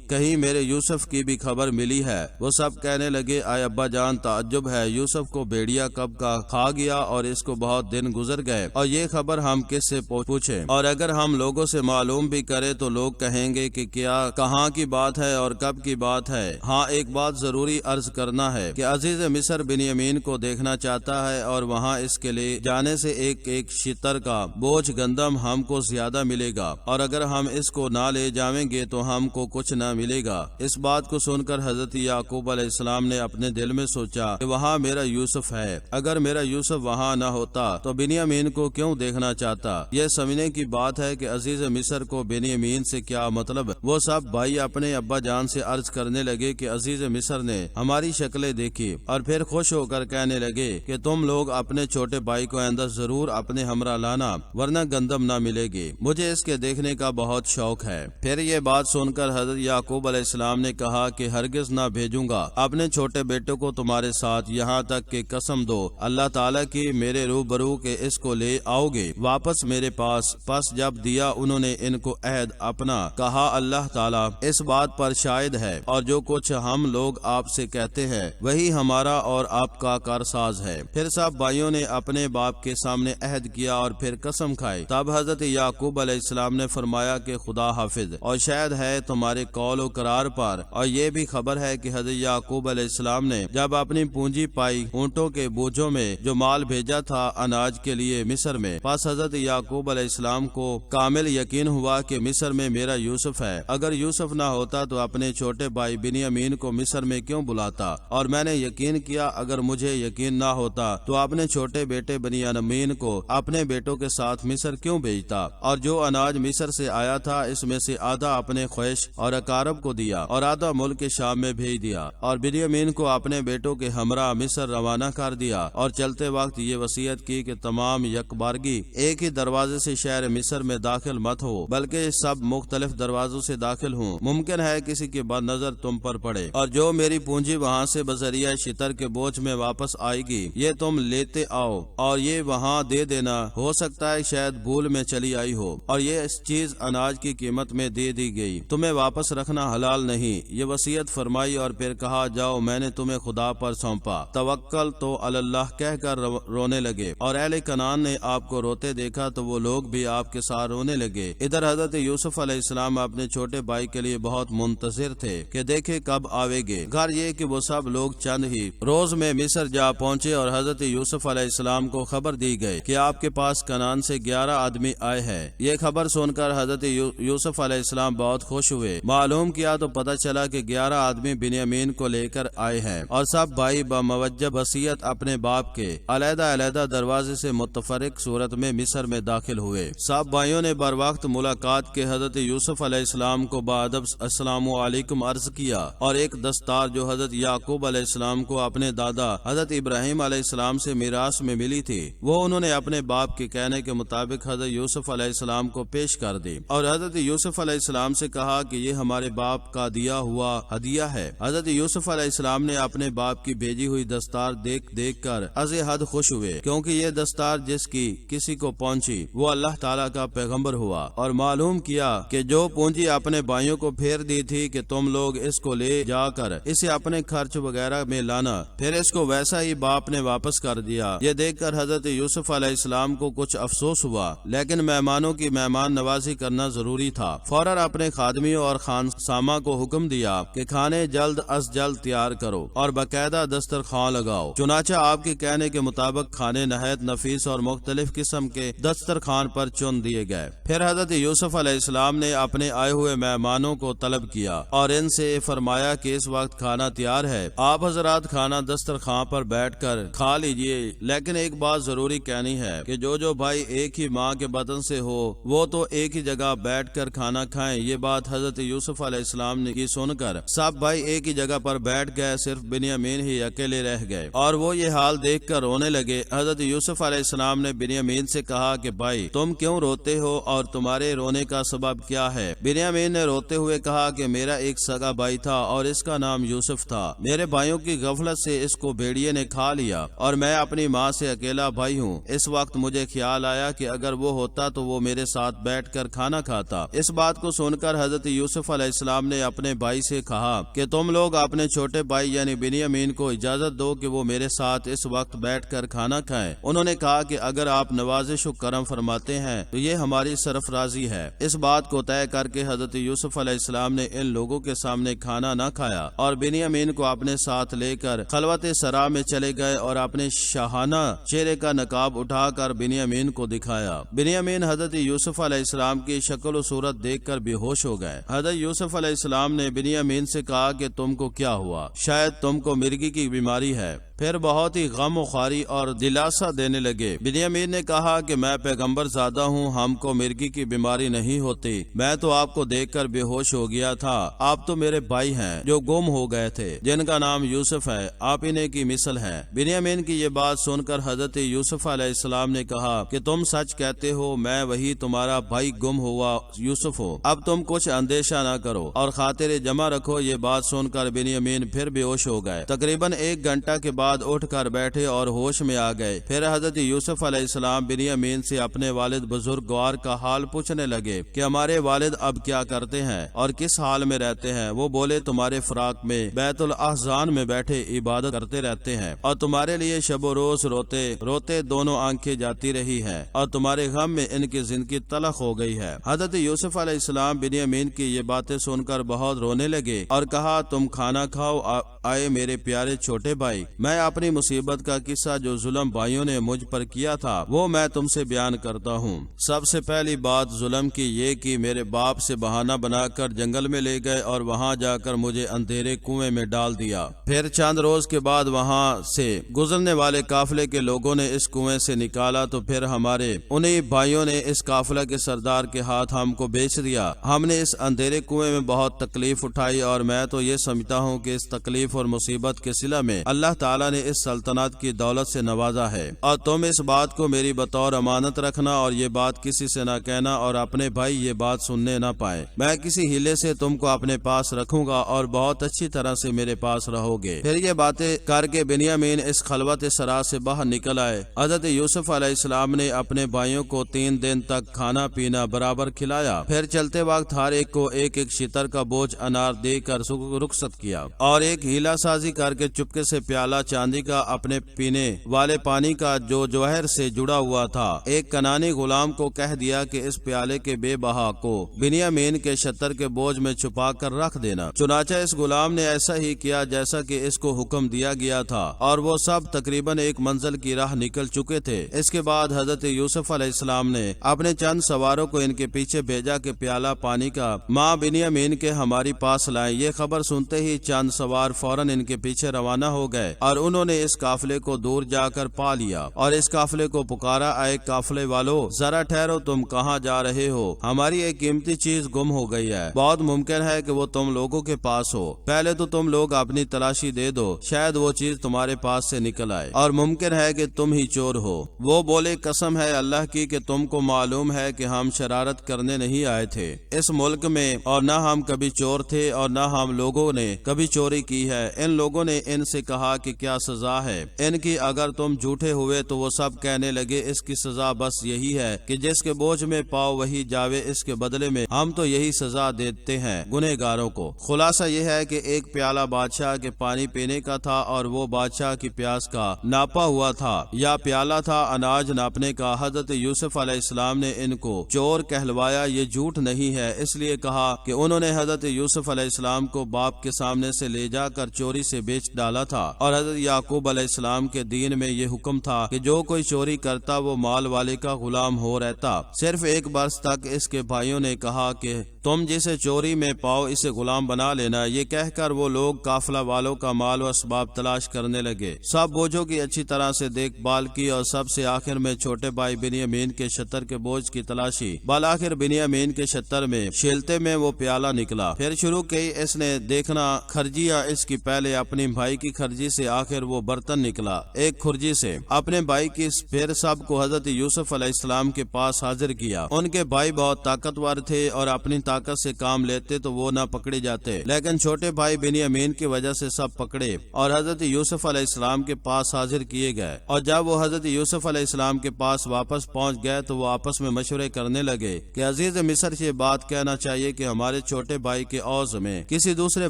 کہیں میرے یوسف کی بھی خبر ملی ہے؟ وہ سب کہنے لگے اے ابا جان، تعجب ہے، یوسف کو بھیڑیا کب کا کھا گیا اور اس کو بہت دن گزر گئے، اور یہ خبر ہم کس سے پوچھیں؟ اور اگر ہم لوگوں سے معلوم بھی کرے تو لوگ کہیں گے کہ کیا کہاں کی بات ہے اور کب کی بات ہے۔ ہاں ایک بات ضروری عرض کرنا ہے کہ عزیز مصر بنیامین کو دیکھنا چاہتا ہے اور وہاں اس کے لے جانے سے ایک ایک شتر کا بوجھ گندم ہم کو زیادہ ملے گا، اور اگر ہم اس کو نہ لے جائیں گے تو ہم کو کچھ نہ ملے گا۔ اس بات کو سن کر حضرت یعقوب علیہ السلام نے اپنے دل میں سوچا کہ وہاں میرا یوسف ہے، اگر میرا یوسف وہاں نہ ہوتا تو بنیامین کو کیوں دیکھنا چاہتا؟ یہ سمجھنے کی بات ہے کہ عزیز مصر کو بنیامین سے کیا مطلب۔ وہ سب بھائی اپنے ابا جان سے عرض کرنے لگے کہ عزیز مصر نے ہماری شکلیں دیکھی اور پھر خوش ہو کر کہنے لگے کہ تم لوگ اپنے چھوٹے بھائی کو آئندہ ضرور اپنے ہمراہ لانا ورنہ گندم نہ ملے گی، مجھے اس کے دیکھنے کا بہت شوق ہے۔ پھر یہ بات سن کر حضرت یعقوب علیہ السلام نے کہا کہ ہرگز نہ بھیجوں گا اپنے چھوٹے بیٹے کو تمہارے ساتھ، یہاں تک کہ قسم دو اللہ تعالیٰ کی میرے روبرو کہ اس کو لے آؤ گے واپس میرے پاس۔ پس جب دیا انہوں نے ان کو عہد اپنا کہا اللہ تعالیٰ اس بات پر شاہد ہے، اور جو کچھ ہم لوگ آپ سے کہتے ہیں وہی ہمارا اور آپ کا کارساز ہے۔ پھر سب بھائیوں نے اپنے باپ کے سامنے عہد کیا اور پھر قسم کھائی۔ تب حضرت یعقوب علیہ السلام نے فرمایا کہ خدا حافظ، اور شاید ہے تمہارے قول و قرار پر۔ اور یہ بھی خبر ہے کہ حضرت یعقوب علیہ السلام نے جب اپنی پونجی پائی اونٹوں کے بوجھوں میں جو مال بھیجا تھا اناج کے لیے مصر میں، پس حضرت یعقوب علیہ السلام کو کامل یقین ہوا کہ مصر میں میرا یوسف ہے۔ اگر یوسف نہ ہوتا تو اپنے چھوٹے بھائی بنیامین کو مصر میں کیوں بلاتا؟ اور میں نے یقین کیا اگر مجھے یقین نہ ہوتا تو اپنے چھوٹے بیٹے بنیامین کو اپنے بیٹوں کے ساتھ مصر کیوں بھیجتا؟ اور جو اناج مصر سے آیا تھا اس میں سے آدھا اپنے خویش اور اقارب کو دیا اور آدھا ملک شام میں بھیج دیا، اور بنیامین کو اپنے بیٹوں کے ہمراہ مصر روانہ کر دیا، اور چلتے وقت یہ وصیت کی کہ تمام یکبارگی ایک ہی دروازے سے شہر مصر میں داخل مت ہو بلکہ سب مختلف دروازوں سے داخل ہوں، ممکن ہے کسی کی بد نظر تم پر پڑے، اور جو میری پونجی وہاں سے بذریعہ شتر کے بوجھ میں واپس آئے گی یہ تم لیتے آؤ اور یہ وہاں دے دینا، ہو سکتا ہے شاید بھول میں چلی آئی ہو، اور یہ اس چیز اناج کی قیمت میں دے دی گئی، تمہیں واپس رکھنا حلال نہیں۔ یہ وصیت فرمائی اور پھر کہا جاؤ میں نے تمہیں خدا پر سونپا، توکل تو اللہ کہہ کر رونے لگے، اور اہل کنعان نے آپ کو روتے دیکھا تو وہ لوگ بھی آپ کے ساتھ رونے لگے۔ ادھر حضرت یوسف علیہ السلام اپنے چھوٹے بھائی کے لیے بہت منتظر تھے کہ دیکھے کب آوے گے۔ غیر یہ کہ وہ سب لوگ چند ہی روز میں مصر جا پہنچے اور حضرت یوسف علیہ السلام کو خبر دی گئی کہ آپ کے پاس کنعان سے 11 آدمی آئے ہیں۔ یہ خبر سن کر حضرت یوسف علیہ السلام بہت خوش ہوئے۔ معلوم کیا تو پتہ چلا کہ 11 آدمی بنیامین کو لے کر آئے ہیں، اور سب بھائی بموجہ وصیت اپنے باپ کے علیحدہ علیحدہ دروازے سے متفرق صورت میں مصر میں داخل ہوئے۔ سب بھائیوں نے بر وقت ملاقات کے حضرت یوسف علیہ السلام کو بادب السلام علیکم عرض کیا، اور ایک دستار جو حضرت یعقوب علیہ السلام کو اپنے دادا حضرت ابراہیم علیہ السلام سے میراث میں ملی تھی وہ انہوں نے اپنے باپ کے کہنے کے مطابق حضرت یوسف علیہ السلام کو پیش کر دی، اور حضرت یوسف علیہ السلام سے کہا کہ یہ ہمارے باپ کا دیا ہوا ہدیہ ہے۔ حضرت یوسف علیہ السلام نے اپنے باپ کی بھیجی ہوئی دستار دیکھ کر از حد خوش ہوئے، کیونکہ یہ دستار جس کی کسی کو پہنچی وہ اللہ تعالیٰ کا پیغمبر ہوا، اور معلوم کیا کہ جو پونجی اپنے بھائیوں کو پھیر دی تھی کہ تم لوگ اس کو لے جا کر اسے اپنے خرچ وغیرہ میں لانا، پھر اس کو ویسا ہی باپ نے واپس کر دیا۔ یہ دیکھ کر حضرت یوسف علیہ السلام کو کچھ افسوس ہوا، لیکن مہمانوں کی مہمان نوازی کرنا ضروری تھا۔ فوراً اپنے خادمیوں اور خانسامہ کو حکم دیا کہ کھانے جلد از جلد تیار کرو اور باقاعدہ دسترخوان لگاؤ۔ چنانچہ آپ کے کہنے کے مطابق کھانے نہایت نفیس اور مختلف قسم کے دسترخوان پر چن دیے دیے گئے۔ پھر حضرت یوسف علیہ السلام نے اپنے آئے ہوئے مہمانوں کو طلب کیا اور ان سے فرمایا کہ اس وقت کھانا تیار ہے، آپ حضرات کھانا دسترخوان پر بیٹھ کر کھا لیجئے، لیکن ایک بات ضروری کہنی ہے کہ جو بھائی ایک ہی ماں کے بدن سے ہو وہ تو ایک ہی جگہ بیٹھ کر کھانا کھائیں۔ یہ بات حضرت یوسف علیہ السلام نے کی سن کر سب بھائی ایک ہی جگہ پر بیٹھ گئے، صرف بنیامین ہی اکیلے رہ گئے اور وہ یہ حال دیکھ کر رونے لگے۔ حضرت یوسف علیہ السلام نے بنیامین سے کہا کہ بھائی تم کیوں روتے ہو اور تمہارے رونے کا سبب کیا ہے؟ بنیامین نے روتے ہوئے کہا کہ میرا ایک سگا بھائی تھا اور اس کا نام یوسف تھا، میرے بھائیوں کی غفلت سے اس کو بھیڑیے نے کھا لیا اور میں اپنی ماں سے اکیلا بھائی ہوں۔ اس وقت مجھے خیال آیا کہ اگر وہ ہوتا تو وہ میرے ساتھ بیٹھ کر کھانا کھاتا۔ اس بات کو سن کر حضرت یوسف علیہ السلام نے اپنے بھائی سے کہا کہ تم لوگ اپنے چھوٹے بھائی یعنی بنیامین کو اجازت دو کہ وہ میرے ساتھ اس وقت بیٹھ کر کھانا کھائیں۔ انہوں نے کہا کہ اگر آپ نوازش و کرم فرماتے ہیں تو یہ ہماری سرفرازی ہے۔ اس بات کو طے کر کے حضرت یوسف علیہ السلام نے ان لوگوں کے سامنے کھانا نہ کھایا اور بنیامین کو اپنے ساتھ لے کر خلوت سرا میں چلے گئے اور اپنے شاہانہ چہرے کا نقاب اٹھا کر بنیامین کو دکھایا۔ بنیامین حضرت یوسف علیہ السلام کی شکل و صورت دیکھ کر بے ہوش ہو گئے۔ حضرت یوسف علیہ السلام نے بنیامین سے کہا کہ تم کو کیا ہوا؟ شاید تم کو مرگی کی بیماری ہے۔ پھر بہت ہی غم و خواری اور دلاسا دینے لگے۔ بنیامین نے کہا کہ میں پیغمبر زادہ ہوں، ہم کو مرگی کی بیماری نہیں ہوتی، میں تو آپ کو دیکھ کر بے ہوش ہو گیا تھا، آپ تو میرے بھائی ہیں جو گم ہو گئے تھے، جن کا نام یوسف ہے، آپ انہیں کی مثل ہے۔ بنیامین کی یہ بات سن کر حضرت یوسف علیہ السلام نے کہا کہ تم سچ کہتے ہو، میں وہی تمہارا بھائی گم ہوا یوسف ہوں، اب تم کچھ اندیشہ نہ کرو اور خاطر جمع رکھو۔ یہ بات سن کر بنیامین پھر بے ہوش ہو گئے۔ تقریباً 1 گھنٹہ کے بعد اٹھ کر بیٹھے اور ہوش میں آ گئے۔ پھر حضرت یوسف علیہ السلام بنیامین سے اپنے والد بزرگوار کا حال پوچھنے لگے کہ ہمارے والد اب کیا کرتے ہیں اور کس حال میں رہتے ہیں؟ وہ بولے تمہارے فراق میں بیت الاحزان میں بیٹھے عبادت کرتے رہتے ہیں اور تمہارے لیے شب و روز روتے روتے دونوں آنکھیں جاتی رہی ہیں اور تمہارے غم میں ان کی زندگی تلخ ہو گئی ہے۔ حضرت یوسف علیہ السلام بنیامین کی یہ باتیں سن کر بہت رونے لگے اور کہا تم کھانا کھاؤ آئے میرے پیارے چھوٹے بھائی، میں اپنی مصیبت کا قصہ جو ظلم بھائیوں نے مجھ پر کیا تھا وہ میں تم سے بیان کرتا ہوں۔ سب سے پہلی بات ظلم کی یہ کہ میرے باپ سے بہانہ بنا کر جنگل میں لے گئے اور وہاں جا کر مجھے اندھیرے کنویں میں ڈال دیا۔ پھر چند روز کے بعد وہاں سے گزرنے والے قافلے کے لوگوں نے اس کنویں سے نکالا تو پھر ہمارے انہی بھائیوں نے اس قافلہ کے سردار کے ہاتھ ہم کو بیچ دیا۔ ہم نے اس اندھیرے کنویں میں بہت تکلیف اٹھائی اور میں تو یہ سمجھتا ہوں کہ اس تکلیف اور مصیبت کے صلہ میں اللہ تعالیٰ نے اس سلطنت کی دولت سے نوازا ہے، اور تم اس بات کو میری بطور امانت رکھنا اور یہ بات کسی سے نہ کہنا اور اپنے بھائی یہ بات سننے نہ پائے۔ میں کسی ہیلے سے تم کو اپنے پاس رکھوں گا اور بہت اچھی طرح سے میرے پاس رہو گے۔ پھر یہ باتیں کر کے بنیامین اس خلوت سرا سے باہر نکل آئے۔ حضرت یوسف علیہ السلام نے اپنے بھائیوں کو 3 دن تک کھانا پینا برابر کھلایا۔ پھر چلتے وقت ہر ایک کو ایک ایک شتر کا بوجھ انار دے کر رخصت کیا اور ایک ہیلا سازی کر کے چپکے سے پیالہ چاندی کا اپنے پینے والے پانی کا جو جوہر سے جڑا ہوا تھا ایک کنانی غلام کو کہہ دیا کہ اس پیالے کے بے بہا کو بنیامین کے شتر کے بوجھ میں چھپا کر رکھ دینا۔ چنانچہ اس غلام نے ایسا ہی کیا جیسا کہ اس کو حکم دیا گیا تھا اور وہ سب تقریباً ایک منزل کی راہ نکل چکے تھے۔ اس کے بعد حضرت یوسف علیہ السلام نے اپنے چند سواروں کو ان کے پیچھے بھیجا کہ پیالہ پانی کا ماں بنیامین کے ہماری پاس لائیں۔ یہ خبر سنتے ہی چند سوار فوراً ان کے پیچھے روانہ ہو گئے اور انہوں نے اس قافلے کو دور جا کر پا لیا اور اس قافلے کو پکارا، اے قافلے والو ذرا ٹھہرو، تم کہاں جا رہے ہو؟ ہماری ایک قیمتی چیز گم ہو گئی ہے، بہت ممکن ہے کہ وہ تم لوگوں کے پاس ہو، پہلے تو تم لوگ اپنی تلاشی دے دو، شاید وہ چیز تمہارے پاس سے نکل آئے اور ممکن ہے کہ تم ہی چور ہو۔ وہ بولے قسم ہے اللہ کی کہ تم کو معلوم ہے کہ ہم شرارت کرنے نہیں آئے تھے اس ملک میں، اور نہ ہم کبھی چور تھے اور نہ ہم لوگوں نے کبھی چوری کی ہے۔ ان لوگوں نے ان سے کہا کہ کیا سزا ہے ان کی؟ اگر تم جھوٹے ہوئے تو وہ سب کہنے لگے اس کی سزا بس یہی ہے کہ جس کے بوجھ میں پاؤ وہی جاوے، اس کے بدلے میں ہم تو یہی سزا دیتے ہیں گنہگاروں کو۔ خلاصہ یہ ہے کہ ایک پیالہ بادشاہ کے پانی پینے کا تھا اور وہ بادشاہ کی پیاس کا ناپا ہوا تھا، یا پیالہ تھا اناج ناپنے کا۔ حضرت یوسف علیہ السلام نے ان کو چور کہلوایا، یہ جھوٹ نہیں ہے، اس لیے کہا کہ انہوں نے حضرت یوسف علیہ السلام کو باپ کے سامنے سے لے جا کر چوری سے بیچ ڈالا تھا اور حضرت یعقوب علیہ السلام کے دین میں یہ حکم تھا کہ جو کوئی چوری کرتا وہ مال والے کا غلام ہو رہتا۔ صرف ایک برس تک اس کے بھائیوں نے کہا کہ تم جسے چوری میں پاؤ اسے غلام بنا لینا۔ یہ کہہ کر وہ لوگ قافلہ والوں کا مال و اسباب تلاش کرنے لگے۔ سب بوجھوں کی اچھی طرح سے دیکھ بھال کی اور سب سے آخر میں چھوٹے بھائی بنیامین کے شتر کے بوجھ کی تلاشی۔ بالآخر بنیامین کے شتر میں شیلتے میں وہ پیالہ نکلا۔ پھر شروع کی اس نے دیکھنا خرجیاں اس کی، پہلے اپنی بھائی کی خرجی سے، آخر وہ برتن نکلا ایک خرجی سے اپنے بھائی کی۔ پھر سب کو حضرت یوسف علیہ السلام کے پاس حاضر کیا۔ ان کے بھائی بہت طاقتور تھے اور اپنی طاقت سے کام لیتے تو وہ نہ پکڑے جاتے، لیکن چھوٹے بھائی بنیامین کی وجہ سے سب پکڑے اور حضرت یوسف علیہ السلام کے پاس حاضر کیے گئے۔ اور جب وہ حضرت یوسف علیہ السلام کے پاس واپس پہنچ گئے تو وہ آپس میں مشورے کرنے لگے کہ عزیز مصر سے بات کہنا چاہیے کہ ہمارے چھوٹے بھائی کے عوض میں کسی دوسرے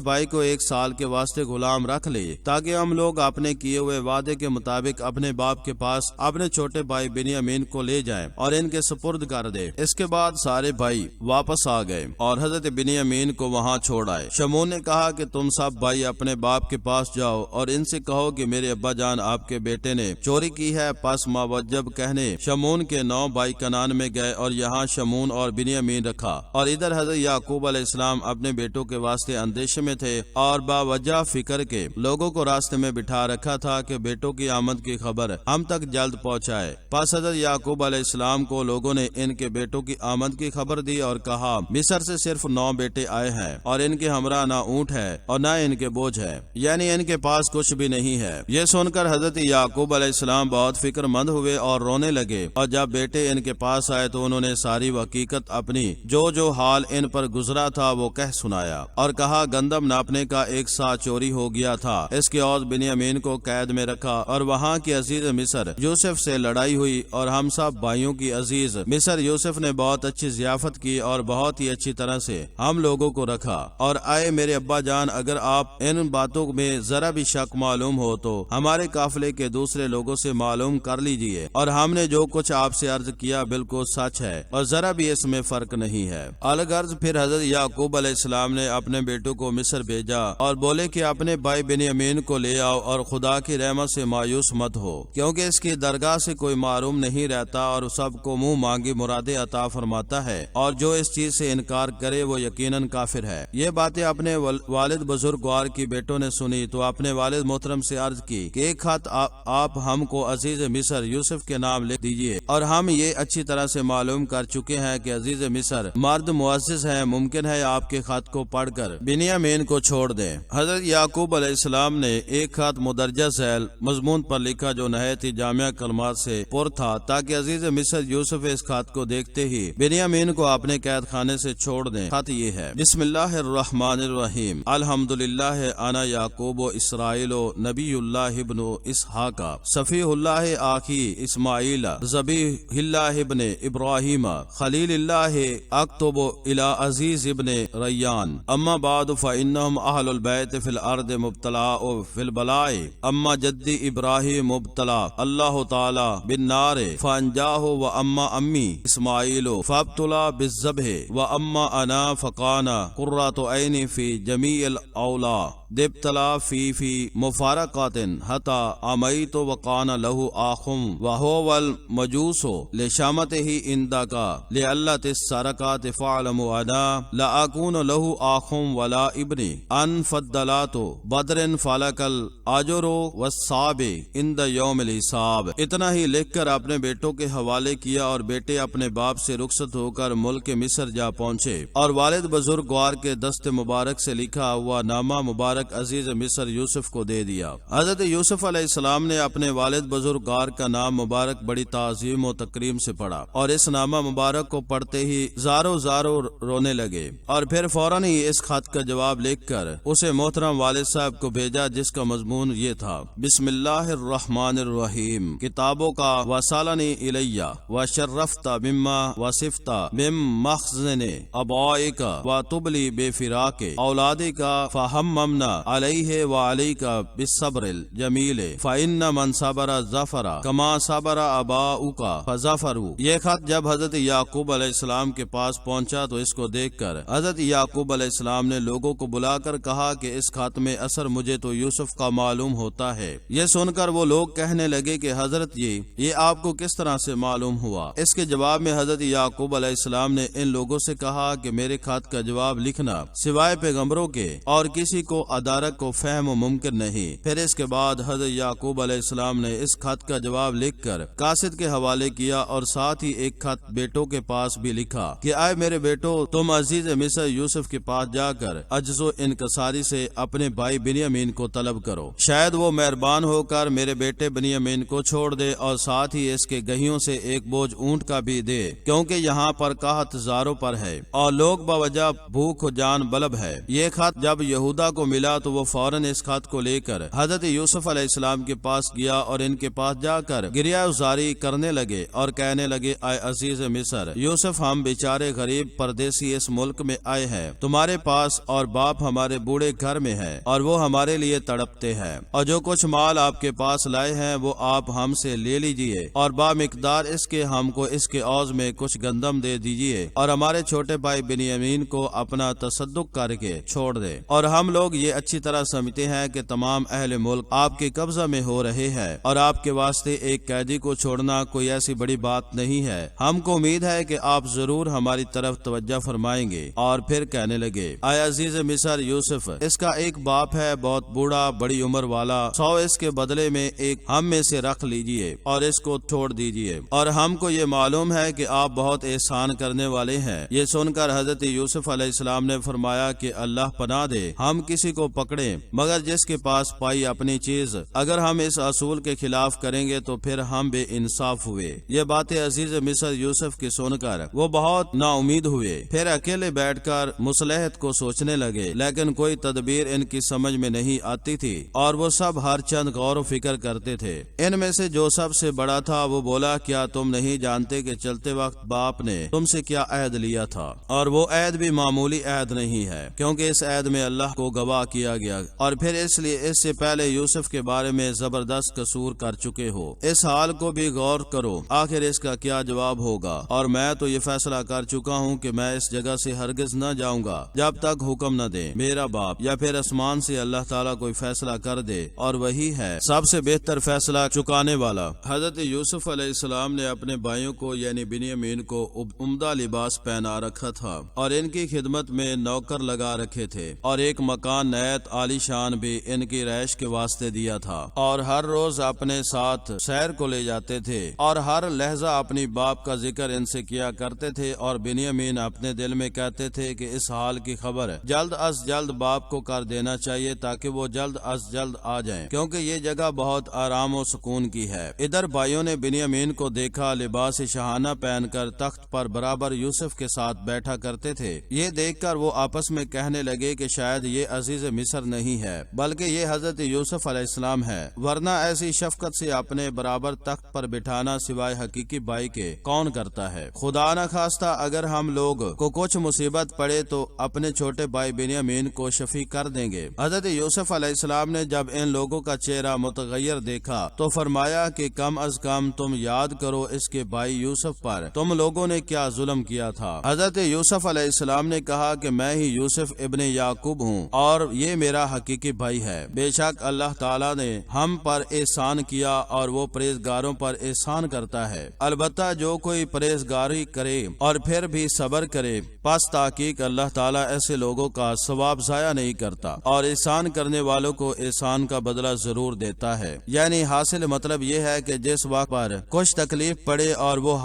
بھائی کو 1 سال کے واسطے غلام رکھ لے، تاکہ ہم لوگ اپنے کیے ہوئے وعدے کے مطابق اپنے باپ کے پاس اپنے چھوٹے بھائی بنیامین کو لے جائیں اور ان کے سپرد کر دے۔ اس کے بعد سارے بھائی واپس آ گئے اور حضرت بنیامین کو وہاں چھوڑ آئے۔ شمعون نے کہا کہ تم سب بھائی اپنے باپ کے پاس جاؤ اور ان سے کہو کہ میرے ابا جان آپ کے بیٹے نے چوری کی ہے۔ پس ماوجب کہنے شمعون کے 9 بھائی کنعان میں گئے اور یہاں شمعون اور بنیامین رکھا، اور ادھر حضرت یعقوب علیہ السلام اپنے بیٹوں کے واسطے اندیشے میں تھے اور باوجہ فکر کے لوگوں کو راستے میں بٹھا رکھا تھا کہ بیٹوں کی آمد کی خبر ہم تک جلد پہنچائے۔ پس حضرت یعقوب علیہ السلام کو لوگوں نے ان کے بیٹوں کی آمد کی خبر دی اور کہا مصر سے صرف 9 بیٹے آئے ہیں اور ان کے ہمراہ نہ اونٹ ہے اور نہ ان کے بوجھ ہے، یعنی ان کے پاس کچھ بھی نہیں ہے۔ یہ سن کر حضرت یعقوب علیہ السلام بہت فکر مند ہوئے اور رونے لگے، اور جب بیٹے ان کے پاس آئے تو انہوں نے ساری حقیقت اپنی جو حال ان پر گزرا تھا وہ کہہ سنایا اور کہا گندم ناپنے کا 1 سا چوری ہو گیا تھا۔ اس کے عوض بنیامین کو قید میں رکھا اور وہاں کی عزیز مصر یوسف سے لڑائی ہوئی اور ہم سب بھائیوں کی عزیز مصر یوسف نے بہت اچھی ضیافت کی اور بہت ہی اچھی طرح سے ہم لوگوں کو رکھا۔ اور آئے میرے ابا جان، اگر آپ ان باتوں میں ذرا بھی شک معلوم ہو تو ہمارے قافلے کے دوسرے لوگوں سے معلوم کر لیجئے، اور ہم نے جو کچھ آپ سے عرض کیا بالکل سچ ہے اور ذرا بھی اس میں فرق نہیں ہے۔ الغرض پھر حضرت یعقوب علیہ السلام نے اپنے بیٹوں کو مصر بھیجا اور بولے کہ اپنے بھائی بنیامین کو لے آؤ اور خدا کی رحمت سے مایوس مت ہو، کیونکہ اس کی درگاہ سے کوئی محروم نہیں رہتا اور سب کو منہ مانگی مرادیں عطا فرماتا ہے، اور جو اس چیز سے انکار کرے وہ یقیناً کافر ہے۔ یہ باتیں اپنے والد بزرگوار کی بیٹوں نے سنی تو اپنے والد محترم سے عرض کی کہ ایک خط آپ ہم کو عزیز مصر یوسف کے نام لکھ دیجئے، اور ہم یہ اچھی طرح سے معلوم کر چکے ہیں کہ عزیز مصر مرد معزز ہے، ممکن ہے آپ کے خط کو پڑھ کر بنیامین کو چھوڑ دیں۔ حضرت یعقوب علیہ السلام نے ایک خط مدرجہ ذیل مضمون پر لکھا جو نہایت ہی جامع کلمات سے پر تھا، تاکہ عزیز مصر یوسف اس خط کو دیکھتے ہی بنیامین کو اپنے قید خانے سے چھوڑ دیں۔ خط یہ ہے: بسم اللہ الرحمن الرحیم، الحمدللہ انا یعقوب و اسرائیل و نبی اللہ ابن اسحاق صفی اللہ آخی اسماعیل ذبیح اللہ ابن ابراہیم خلیل اللہ اکتب الی عزیز ابن ریان، اما بعد فانہم اہل البیت فی الارض مبتلاء فی البلاء، اما جدی ابراہیم مبتلا اللہ تعالی بالنار فانجاہ، و اما امی اسماعیل فابتلا بالذبح، و اما انا فقانا قرۃ عین فی جمیع الاولا دبتلا فی مفارقات حتی امیت وقان له آخم وهو المجوس لشامته عندك لعلت السرقات فاعلم انا لا اكون له آخم ولا ابن ان فضلات بدر فلک الاجر والثواب عند یوم الحساب۔ اتنا ہی لکھ کر اپنے بیٹوں کے حوالے کیا اور بیٹے اپنے باپ سے رخصت ہو کر ملک مصر جا پہنچے، اور والد بزرگوار کے دست مبارک سے لکھا ہوا نامہ مبارک عزیز مصر یوسف کو دے دیا۔ حضرت یوسف علیہ السلام نے اپنے والد بزرگوار کا نام مبارک بڑی تعظیم و تکریم سے پڑھا، اور اس نامہ مبارک کو پڑھتے ہی زارو رونے لگے، اور پھر فوراً ہی اس خط کا جواب لکھ کر اسے محترم والد صاحب کو بھیجا، جس کا مضمون یہ تھا: بسم اللہ الرحمن الرحیم، کتابوں کا وصلنی الیہ وشرفت مما وصفت من مخزن ابائک وتبلی بفراق اولادک فہممنا ثنا علیہ وعلیک بالصبر الجمیل فإن من صبر ظفر کما صبر آباؤک فظفروا۔ یہ خط جب حضرت یعقوب علیہ السلام کے پاس پہنچا تو اس کو دیکھ کر حضرت یعقوب علیہ السلام نے لوگوں کو بلا کر کہا کہ اس خط میں اثر مجھے تو یوسف کا معلوم ہوتا ہے۔ یہ سن کر وہ لوگ کہنے لگے کہ حضرت یہ آپ کو کس طرح سے معلوم ہوا؟ اس کے جواب میں حضرت یعقوب علیہ السلام نے ان لوگوں سے کہا کہ میرے خط کا جواب لکھنا سوائے پیغمبروں کے اور کسی کو ادارک کو فہم ممکن نہیں۔ پھر اس کے بعد حضرت یعقوب علیہ السلام نے اس خط کا جواب لکھ کر قاصد کے حوالے کیا اور ساتھ ہی ایک خط بیٹوں کے پاس بھی لکھا کہ اے میرے بیٹو، تم عزیز مصر یوسف کے پاس جا کر عجز و انکساری سے اپنے بھائی بنیامین کو طلب کرو، شاید وہ مہربان ہو کر میرے بیٹے بنیامین کو چھوڑ دے اور ساتھ ہی اس کے گہیوں سے ایک بوجھ اونٹ کا بھی دے، کیونکہ یہاں پر قحط زاروں پر ہے اور لوگ بوجہ بھوک و جان بلب ہے۔ یہ خط جب یہودا کو ملا تو وہ فوراً اس خط کو لے کر حضرت یوسف علیہ السلام کے پاس گیا اور ان کے پاس جا کر گریہ ازاری کرنے لگے اور کہنے لگے اے عزیز مصر یوسف، ہم بیچارے غریب پردیسی اس ملک میں آئے ہیں تمہارے پاس، اور باپ ہمارے بوڑھے گھر میں ہے اور وہ ہمارے لیے تڑپتے ہیں، اور جو کچھ مال آپ کے پاس لائے ہیں وہ آپ ہم سے لے لیجئے اور با مقدار اس کے ہم کو اس کے عوض میں کچھ گندم دے دیجئے، اور ہمارے چھوٹے بھائی بنیامین کو اپنا تصدق کر کے چھوڑ دے۔ اور ہم لوگ یہ اچھی طرح سمجھتے ہیں کہ تمام اہل ملک آپ کے قبضہ میں ہو رہے ہیں اور آپ کے واسطے ایک قیدی کو چھوڑنا کوئی ایسی بڑی بات نہیں ہے، ہم کو امید ہے کہ آپ ضرور ہماری طرف توجہ فرمائیں گے۔ اور پھر کہنے لگے اے عزیز مصر یوسف، اس کا ایک باپ ہے بہت بوڑھا بڑی عمر والا، 100 اس کے بدلے میں ایک ہم میں سے رکھ لیجئے اور اس کو چھوڑ دیجئے، اور ہم کو یہ معلوم ہے کہ آپ بہت احسان کرنے والے ہیں۔ یہ سن کر حضرت یوسف علیہ السلام نے فرمایا کہ اللہ پناہ دے ہم کسی کو پکڑیں مگر جس کے پاس پائی اپنی چیز، اگر ہم اس اصول کے خلاف کریں گے تو پھر ہم بے انصاف ہوئے۔ یہ باتیں عزیز مصر یوسف کی سن کر وہ بہت نا امید ہوئے، پھر اکیلے بیٹھ کر مصلحت کو سوچنے لگے، لیکن کوئی تدبیر ان کی سمجھ میں نہیں آتی تھی اور وہ سب ہر چند غور و فکر کرتے تھے۔ ان میں سے جو سب سے بڑا تھا وہ بولا کیا تم نہیں جانتے کہ چلتے وقت باپ نے تم سے کیا عہد لیا تھا، اور وہ عہد بھی معمولی عہد نہیں ہے، کیونکہ اس عہد میں اللہ کو گواہ کیا گیا، اور پھر اس لیے اس سے پہلے یوسف کے بارے میں زبردست قصور کر چکے ہو۔ اس حال کو بھی غور کرو، آخر اس کا کیا جواب ہوگا، اور میں تو یہ فیصلہ کر چکا ہوں کہ میں اس جگہ سے ہرگز نہ جاؤں گا جب تک حکم نہ دے میرا باپ، یا پھر آسمان سے اللہ تعالیٰ کوئی فیصلہ کر دے، اور وہی ہے سب سے بہتر فیصلہ چکانے والا۔ حضرت یوسف علیہ السلام نے اپنے بھائیوں کو یعنی بنیامین کو عمدہ لباس پہنا رکھا تھا اور ان کی خدمت میں نوکر لگا رکھے تھے، اور ایک مکان نہایت عالی شان بھی ان کی رہائش کے واسطے دیا تھا، اور ہر روز اپنے ساتھ سیر کو لے جاتے تھے اور ہر لہجہ اپنی باپ کا ذکر ان سے کیا کرتے تھے، اور بنیامین اپنے دل میں کہتے تھے کہ اس حال کی خبر جلد از جلد باپ کو کر دینا چاہیے تاکہ وہ جلد از جلد آ جائیں، کیونکہ یہ جگہ بہت آرام و سکون کی ہے۔ ادھر بھائیوں نے بنیامین کو دیکھا لباس شاہانہ پہن کر تخت پر برابر یوسف کے ساتھ بیٹھا کرتے تھے۔ یہ دیکھ کر وہ آپس میں کہنے لگے کہ شاید یہ عزیز مصر نہیں ہے بلکہ یہ حضرت یوسف علیہ السلام ہے، ورنہ ایسی شفقت سے اپنے برابر تخت پر بٹھانا سوائے حقیقی بھائی کے کون کرتا ہے۔ خدا نہ خواستہ اگر ہم لوگ کو کچھ مصیبت پڑے تو اپنے چھوٹے بھائی بنیامین کو شفیع کر دیں گے۔ حضرت یوسف علیہ السلام نے جب ان لوگوں کا چہرہ متغیر دیکھا تو فرمایا کہ کم از کم تم یاد کرو اس کے بھائی یوسف پر تم لوگوں نے کیا ظلم کیا تھا۔ حضرت یوسف علیہ السلام نے کہا کہ میں ہی یوسف ابن یعقوب ہوں اور یہ میرا حقیقی بھائی ہے۔ بے شک اللہ تعالیٰ نے ہم پر احسان کیا اور وہ پرہیزگاروں پر احسان کرتا ہے، البتہ جو کوئی پرہیزگاری کرے اور پھر بھی صبر کرے پس تحقیق اللہ تعالیٰ ایسے لوگوں کا ثواب ضائع نہیں کرتا اور احسان کرنے والوں کو احسان کا بدلہ ضرور دیتا ہے۔ یعنی حاصل مطلب یہ ہے کہ جس وقت پر کچھ تکلیف پڑے اور وہ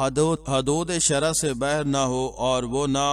حدود شرع سے باہر نہ ہو اور وہ نہ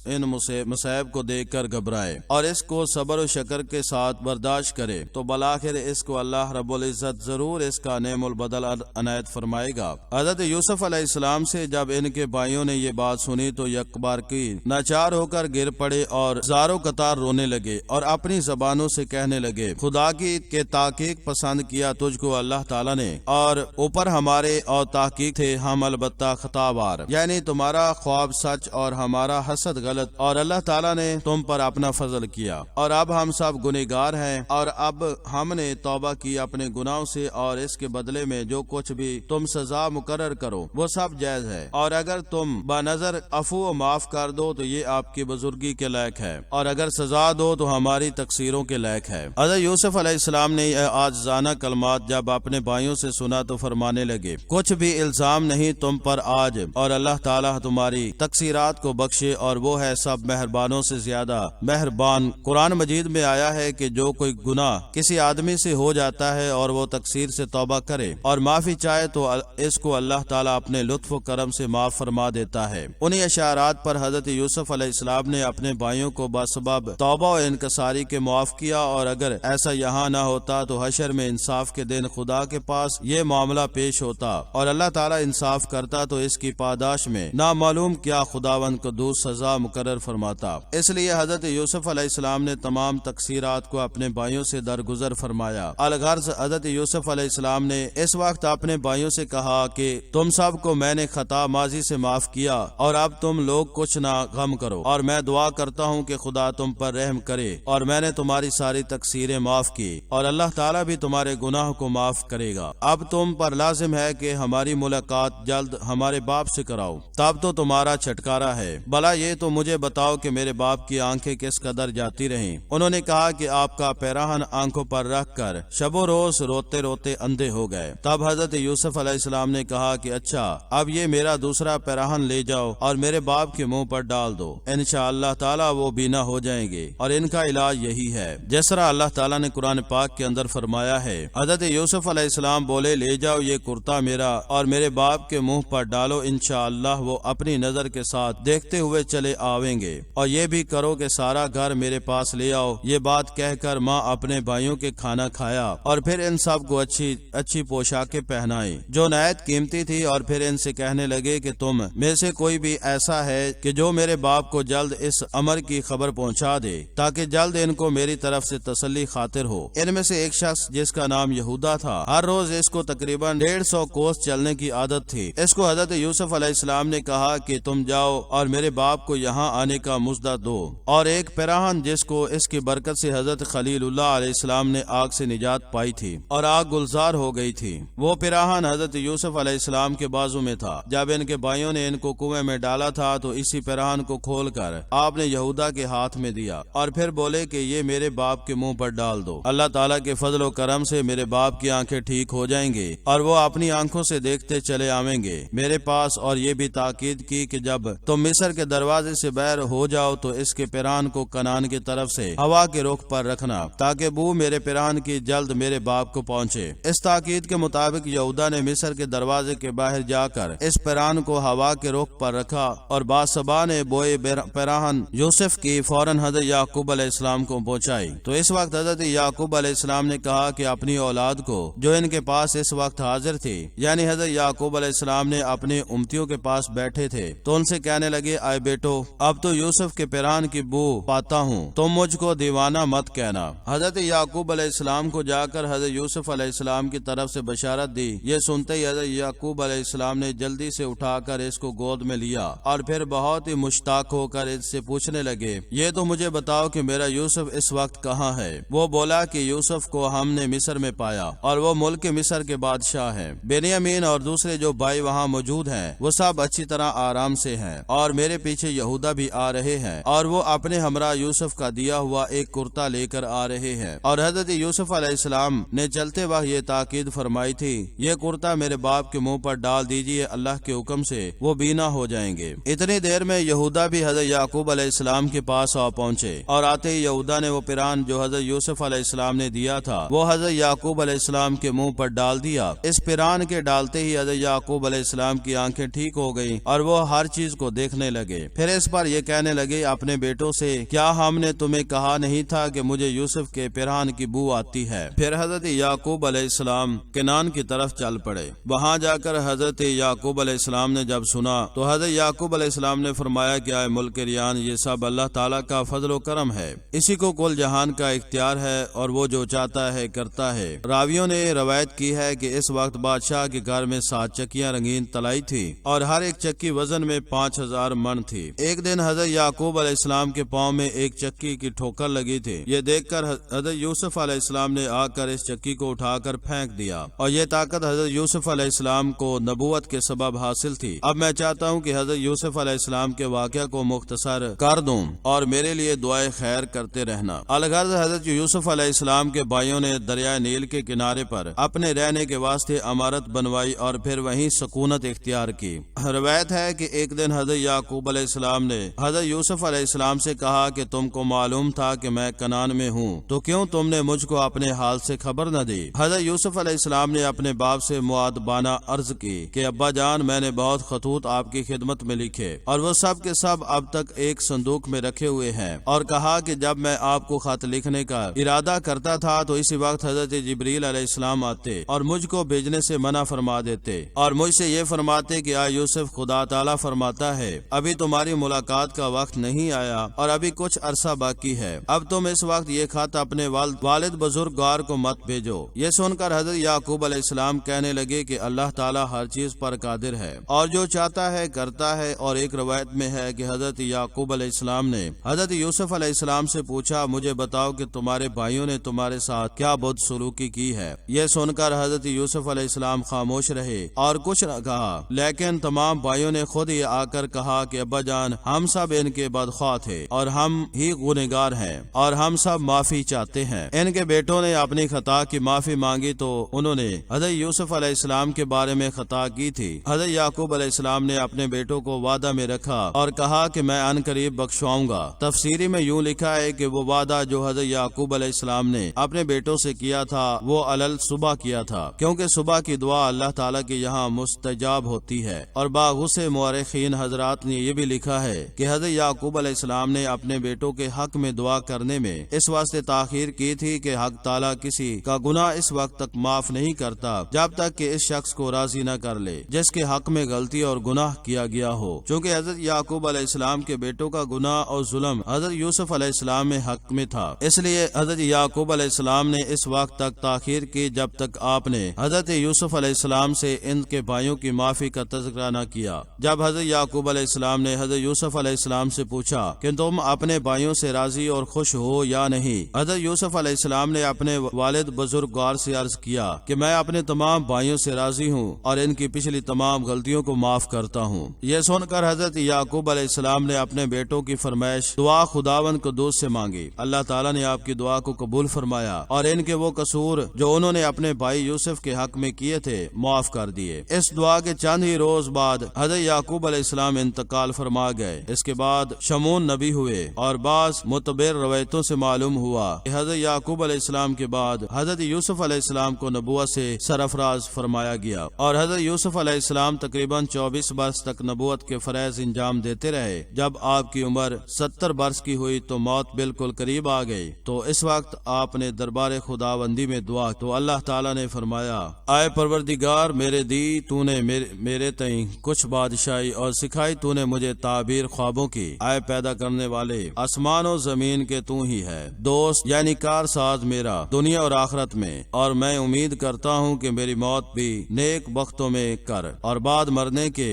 ان مصائب کو دیکھ کر گھبرائے اور اس کو صبر و شکر کے ساتھ برداشت کرے تو بالآخر اس کو اللہ رب العزت ضرور اس کا نعم البدل عنایت فرمائے گا۔ حضرت یوسف علیہ السلام سے جب ان کے بھائیوں نے یہ بات سنی تو یک بار کی ناچار ہو کر گر پڑے اور زاروں قطار رونے لگے اور اپنی زبانوں سے کہنے لگے خدا کی کے تحقیق پسند کیا تجھ کو اللہ تعالیٰ نے اور اوپر ہمارے اور تحقیق تھے ہم البتہ خطاوار، یعنی تمہارا خواب سچ اور ہمارا حسد غلط، اور اللہ تعالیٰ نے تم پر اپنا فضل کیا اور اب ہم ہم سب گنہگار ہیں، اور اب ہم نے توبہ کی اپنے گناہوں سے، اور اس کے بدلے میں جو کچھ بھی تم سزا مقرر کرو وہ سب جائز ہے، اور اگر تم بنظر عفو و معاف کر دو تو یہ آپ کی بزرگی کے لائق ہے، اور اگر سزا دو تو ہماری تقصیروں کے لائق ہے۔ حضرت یوسف علیہ السلام نے یہ عاجزانہ کلمات جب اپنے بھائیوں سے سنا تو فرمانے لگے، کچھ بھی الزام نہیں تم پر آج، اور اللہ تعالیٰ تمہاری تقصیرات کو بخشے، اور وہ ہے سب مہربانوں سے زیادہ مہربان۔ قرآن مجید میں آیا ہے کہ جو کوئی گناہ کسی آدمی سے ہو جاتا ہے اور وہ تقصیر سے توبہ کرے اور معافی چاہے تو اس کو اللہ تعالیٰ اپنے لطف و کرم سے معاف فرما دیتا ہے۔ انہی اشارات پر حضرت یوسف علیہ السلام نے اپنے بھائیوں کو بسبب توبہ و انکساری کے معاف کیا، اور اگر ایسا یہاں نہ ہوتا تو حشر میں انصاف کے دن خدا کے پاس یہ معاملہ پیش ہوتا، اور اللہ تعالیٰ انصاف کرتا تو اس کی پاداش میں نامعلوم کیا خداوند قدوس سزا مقرر فرماتا۔ اس لیے حضرت یوسف علیہ السلام نے تمام تقصیرات کو اپنے بھائیوں سے درگزر فرمایا۔ الغرض حضرت یوسف علیہ السلام نے اس وقت اپنے بھائیوں سے کہا کہ تم سب کو میں نے خطا ماضی سے معاف کیا، اور اب تم لوگ کچھ نہ غم کرو، اور میں دعا کرتا ہوں کہ خدا تم پر رحم کرے، اور میں نے تمہاری ساری تقصیریں معاف کی، اور اللہ تعالیٰ بھی تمہارے گناہ کو معاف کرے گا۔ اب تم پر لازم ہے کہ ہماری ملاقات جلد ہمارے باپ سے کراؤ، تب تو تمہارا چھٹکارا ہے۔ بھلا یہ تو مجھے بتاؤ کہ میرے باپ کی آنکھیں کس قدر جاتی رہیں؟ انہوں نے کہا کہ آپ کا پیراہن آنکھوں پر رکھ کر شب و روز روتے روتے اندھے ہو گئے۔ تب حضرت یوسف علیہ السلام نے کہا کہ اچھا، اب یہ میرا دوسرا پیراہن لے جاؤ اور میرے باپ کے منہ پر ڈال دو، انشاءاللہ تعالیٰ وہ بینا ہو جائیں گے، اور ان کا علاج یہی ہے جس طرح اللہ تعالیٰ نے قرآن پاک کے اندر فرمایا ہے۔ حضرت یوسف علیہ السلام بولے، لے جاؤ یہ کرتا میرا اور میرے باپ کے منہ پر ڈالو، انشاءاللہ وہ اپنی نظر کے ساتھ دیکھتے ہوئے چلے آویں گے، اور یہ بھی کرو کہ سارا گھر میرے پاس لے آؤ۔ یہ بات کہہ کر ماں اپنے بھائیوں کے کھانا کھایا، اور پھر ان سب کو اچھی پوشاکیں پہنائی جو نہایت قیمتی تھی، اور پھر ان سے کہنے لگے کہ تم میں سے کوئی بھی ایسا ہے کہ جو میرے باپ کو جلد اس امر کی خبر پہنچا دے، تاکہ جلد ان کو میری طرف سے تسلی خاطر ہو۔ ان میں سے ایک شخص جس کا نام یہودا تھا، ہر روز اس کو تقریباً 150 کوس چلنے کی عادت تھی۔ اس کو حضرت یوسف علیہ السلام نے کہا کہ تم جاؤ اور میرے باپ کو یہاں آنے کا مژدہ دو، اور ایک پیراہن جس کو اس کی برکت سے حضرت خلیل اللہ علیہ السلام نے آگ سے نجات پائی تھی اور آگ گلزار ہو گئی تھی، وہ پیراہن حضرت یوسف علیہ السلام کے بازو میں تھا۔ جب ان کے بھائیوں نے ان کو کنویں میں ڈالا تھا تو اسی پیراہن کو کھول کر آپ نے یہودا کے ہاتھ میں دیا، اور پھر بولے کہ یہ میرے باپ کے منہ پر ڈال دو، اللہ تعالیٰ کے فضل و کرم سے میرے باپ کی آنکھیں ٹھیک ہو جائیں گے، اور وہ اپنی آنکھوں سے دیکھتے چلے آویں گے میرے پاس۔ اور یہ بھی تاکید کی کہ جب تم مصر کے دروازے سے باہر ہو جاؤ تو اس کے پیراہن کو کنعان کی طرف سے ہوا کے رخ پر رکھنا، تاکہ بو میرے پیراہن کی جلد میرے باپ کو پہنچے۔ اس تاکید کے مطابق یہودا نے مصر کے دروازے کے باہر جا کر اس پیراہن کو ہوا کے رخ پر رکھا، اور بادشاہ نے بوئے پیراہن یوسف کی فوراً حضرت یعقوب علیہ السلام کو پہنچائی۔ تو اس وقت حضرت یعقوب علیہ السلام نے کہا کہ اپنی اولاد کو جو ان کے پاس اس وقت حاضر تھی، یعنی حضرت یعقوب علیہ السلام نے اپنے امتیوں کے پاس بیٹھے تھے، تو ان سے کہنے لگے، آئے بیٹو، اب تو یوسف کے پیراہن کی بو پاتا ہوں، تم مجھ کو دیوانہ مت کہنا۔ حضرت یعقوب علیہ السلام کو جا کر حضرت یوسف علیہ السلام کی طرف سے بشارت دی۔ یہ سنتے ہی حضرت یعقوب علیہ السلام نے جلدی سے اٹھا کر اس کو گود میں لیا، اور پھر بہت ہی مشتاق ہو کر اس سے پوچھنے لگے، یہ تو مجھے بتاؤ کہ میرا یوسف اس وقت کہاں ہے؟ وہ بولا کہ یوسف کو ہم نے مصر میں پایا، اور وہ ملک مصر کے بادشاہ ہیں۔ بنیامین اور دوسرے جو بھائی وہاں موجود ہیں وہ سب اچھی طرح آرام سے ہیں، اور میرے پیچھے یہودا بھی آ رہے ہیں، اور وہ اپنے ہمراہ یوسف کا دیا ہوا ایک کرتا لے کر آ رہے ہیں۔ اور حضرت یوسف علیہ السلام نے چلتے وقت یہ تاکید فرمائی تھی، یہ کرتا میرے باپ کے منہ پر ڈال دیجئے، اللہ کے حکم سے وہ بینا ہو جائیں گے۔ اتنی دیر میں یہودا بھی حضرت یعقوب علیہ السلام کے پاس آ پہنچے، اور آتے ہی یہودا نے وہ پیراہن جو حضرت یوسف علیہ السلام نے دیا تھا وہ حضرت یعقوب علیہ السلام کے منہ پر ڈال دیا۔ اس پیراہن کے ڈالتے ہی حضرت یعقوب علیہ السلام کی آنکھیں ٹھیک ہو گئیں، اور وہ ہر چیز کو دیکھنے لگے۔ پھر اس پر یہ کہنے لگے اپنے بیٹوں سے، کیا ہم نے تمہیں کہا نہیں تھا کہ مجھے یوسف کے پیراہن کی بو آتی ہے؟ پھر حضرت یعقوب علیہ السلام کنعان کی طرف چل پڑے۔ وہاں جا کر حضرت یعقوب علیہ السلام نے جب سنا تو حضرت یعقوب علیہ السلام نے فرمایا کہ اے ملک ریان، یہ سب اللہ تعالیٰ کا فضل و کرم ہے، اسی کو کل جہان کا اختیار ہے، اور وہ جو چاہتا ہے کرتا ہے۔ راویوں نے روایت کی ہے کہ اس وقت بادشاہ کے گھر میں 7 چکیاں رنگین تلائی تھی، اور ہر ایک چکی وزن میں 5000 من تھی۔ ایک دن حضرت یعقوب علیہ السلام کے پاؤں میں ایک چکی کی ٹھوکر لگی تھی۔ یہ دیکھ کر حضرت یوسف علیہ السلام نے آ کر اس چکی کو اٹھا کر پھینک دیا، اور یہ طاقت حضرت یوسف علیہ السلام کو نبوت کے سبب حاصل تھی۔ اب میں چاہتا ہوں کہ حضرت یوسف علیہ السلام کے واقعہ کو مختصر کر دوں اور میرے لیے دعائے خیر کرتے رہنا۔ الغرض حضرت یوسف علیہ السلام کے بھائیوں نے دریائے نیل کے کنارے پر اپنے رہنے کے واسطے عمارت بنوائی اور پھر وہیں سکونت اختیار کی۔ روایت ہے کہ ایک دن حضرت یعقوب علیہ السلام نے حضرت یوسف علیہ السلام سے کہا کہ تم کو معلوم تھا کہ میں کنعان میں ہوں، تو کیوں تم نے مجھ کو اپنے حال سے خبر نہ دی؟ حضرت یوسف علیہ السلام نے اپنے باپ سے مؤدبانہ عرض کی کہ ابا جان، میں نے بہت خطوط آپ کی خدمت میں لکھے اور وہ سب کے سب اب تک ایک صندوق میں رکھے ہوئے ہیں، اور کہا کہ جب میں آپ کو خط لکھنے کا ارادہ کرتا تھا تو اسی وقت حضرت جبریل علیہ السلام آتے اور مجھ کو بھیجنے سے منع فرما دیتے اور مجھ سے یہ فرماتے کہ یوسف، خدا تعالیٰ فرماتا ہے ابھی تمہاری ملاقات کا وقت نہیں آیا اور ابھی کچھ عرصہ باقی ہے، اب تم اس وقت یہ خط اپنے والد بزرگوار کو مت بھیجو۔ یہ سن کر حضرت یعقوب علیہ السلام کہنے لگے کہ اللہ تعالیٰ ہر چیز پر قادر ہے اور جو چاہتا ہے کرتا ہے۔ اور ایک روایت میں ہے کہ حضرت یعقوب علیہ السلام نے حضرت یوسف علیہ السلام سے پوچھا، مجھے بتاؤ کہ تمہارے بھائیوں نے تمہارے ساتھ کیا بد سلوکی کی ہے؟ یہ سن کر حضرت یوسف علیہ السلام خاموش رہے اور کچھ نہ کہا، لیکن تمام بھائیوں نے خود ہی آ کر کہا کہ ابا جان، ہم سب ان کے بدخواہ تھے اور ہم ہی گنہگار ہیں اور ہم سب معافی چاہتے ہیں۔ ان کے بیٹوں نے اپنی خطا کی معافی مانگی تو انہوں نے حضرت یوسف علیہ السلام کے بارے میں خطا کی تھی۔ حضرت یعقوب علیہ السلام نے اپنے بیٹوں کو وعدہ میں رکھا اور کہا کہ میں ان قریب بخشواؤں گا۔ تفسیری میں یوں لکھا ہے کہ وہ وعدہ جو حضرت یعقوب علیہ السلام نے اپنے بیٹوں سے کیا تھا وہ علل صبح کیا تھا، کیونکہ صبح کی دعا اللہ تعالیٰ کے یہاں مستجاب ہوتی ہے۔ اور باغوث مورخین حضرات نے یہ بھی لکھا ہے کہ حضرت یعقوب علیہ السلام نے اپنے بیٹوں کے حق میں دعا کرنے میں اس واسطے تاخیر کی تھی کہ حق تعالیٰ کسی کا گناہ اس وقت تک معاف نہیں کرتا جب تک کہ اس شخص کو راضی نہ کر لے جس کے حق میں غلطی اور گناہ کیا گیا ہو۔ چونکہ حضرت یعقوب علیہ السلام کے بیٹوں کا گناہ اور ظلم حضرت یوسف علیہ السلام میں حق میں تھا، اس لیے حضرت یعقوب علیہ السلام نے اس وقت تک تاخیر کی جب تک آپ نے حضرت یوسف علیہ السلام سے ان کے بھائیوں کی معافی کا تذکرہ نہ کیا۔ جب حضرت یعقوب علیہ السلام نے حضرت یوسف علیہ السلام سے پوچھا کہ تم اپنے بھائیوں سے راضی اور خوش ہو یا نہیں، حضرت یوسف علیہ السلام نے اپنے والد بزرگوار سے عرض کیا کہ میں اپنے تمام بھائیوں سے راضی ہوں اور ان کی پچھلی تمام غلطیوں کو معاف کرتا ہوں۔ یہ سن کر حضرت یعقوب علیہ السلام نے اپنے بیٹوں کی فرمائش دعا خداوند قدوس سے مانگی۔ اللہ تعالیٰ نے آپ کی دعا کو قبول فرمایا اور ان کے وہ قصور جو انہوں نے اپنے بھائی یوسف کے حق میں کیے تھے معاف کر دیے۔ اس دعا کے چند ہی روز بعد حضرت یعقوب علیہ السلام انتقال فرما گئے۔ اس کے بعد شمون نبی ہوئے اور بعض معتبر روایتوں سے معلوم ہوا کہ حضرت یعقوب علیہ السلام کے بعد حضرت یوسف علیہ السلام کو نبوت سے سرفراز فرمایا گیا اور حضرت یوسف علیہ السلام تقریباً 24 برس تک نبوت کے فرائض انجام دیتے رہے۔ جب آپ کی عمر 70 برس کی ہوئی تو موت بالکل قریب آ گئی، تو اس وقت آپ نے دربار خداوندی میں دعا تو اللہ تعالیٰ نے فرمایا، اے پروردگار میرے دی، تو نے میرے تئیں کچھ بادشاہی اور سکھائی تو نے مجھے تعبیر خوابوں کی۔ اے پیدا کرنے والے آسمان و زمین کے تو ہی ہے دوست یعنی کار ساز میرا دنیا اور آخرت میں، اور میں امید کرتا ہوں کہ میری موت بھی نیک بختوں میں کر اور بعد مرنے کے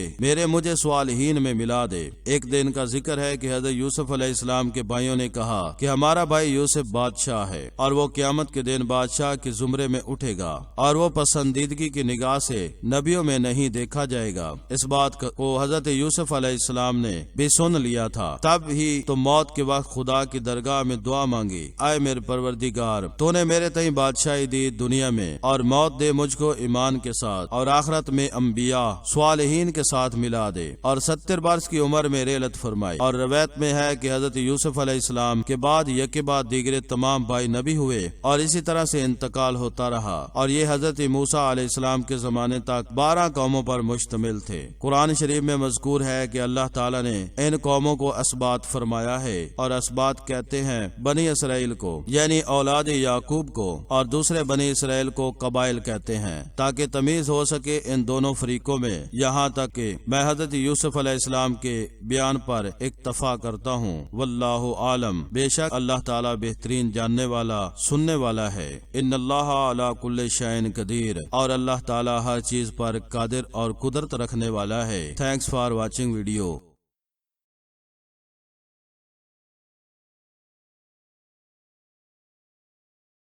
مجھے صالحین میں ملا دے۔ ایک دن کا ذکر ہے کہ حضرت یوسف علیہ السلام کے بھائیوں نے کہا کہ ہمارا بھائی یوسف بادشاہ ہے اور وہ قیامت کے دن بادشاہ کے زمرے میں اٹھے گا اور وہ پسندیدگی کی نگاہ سے نبیوں میں نہیں دیکھا جائے گا۔ اس بات کو حضرت یوسف علیہ السلام نے بھی سن لیا تھا، تب ہی تو موت کے وقت خدا کی درگاہ میں دعا مانگی، اے میرے پروردگار تو نے میرے تئیں بادشاہی دی دنیا میں اور موت دے مجھ کو ایمان کے ساتھ اور آخرت میں انبیاء صالحین کے ساتھ ملا دے اور 70 برس کی عمر میں رحلت فرمائی۔ اور روایت میں ہے کہ حضرت یوسف علیہ السلام کے بعد یکے بعد دیگرے تمام بھائی نبی ہوئے اور اسی طرح سے انتقال ہوتا رہا، اور یہ حضرت موسیٰ علیہ السلام کے زمانے تک 12 قوموں پر مشتمل تھے۔ قرآن شریف میں مذکور ہے کہ اللہ تعالیٰ نے ان قوموں کو اسباط فرمایا ہے، اور اسباط کہتے ہیں بنی اسرائیل کو یعنی اولاد یعقوب کو، اور دوسرے بنی اسرائیل کو قبائل کہتے ہیں تاکہ تمیز ہو سکے ان دونوں فریقوں میں۔ یہاں تک کہ میں حضرت یوسف علیہ السلام کے بیان پر اکتفا کرتا ہوں، واللہ عالم، بے شک اللہ تعالیٰ بہترین جاننے والا سننے والا ہے۔ ان اللہ علی کل شیء قدیر، اور اللہ تعالیٰ ہر چیز پر قادر اور قدرت رکھنے والا ہے۔ Thanks for watching video.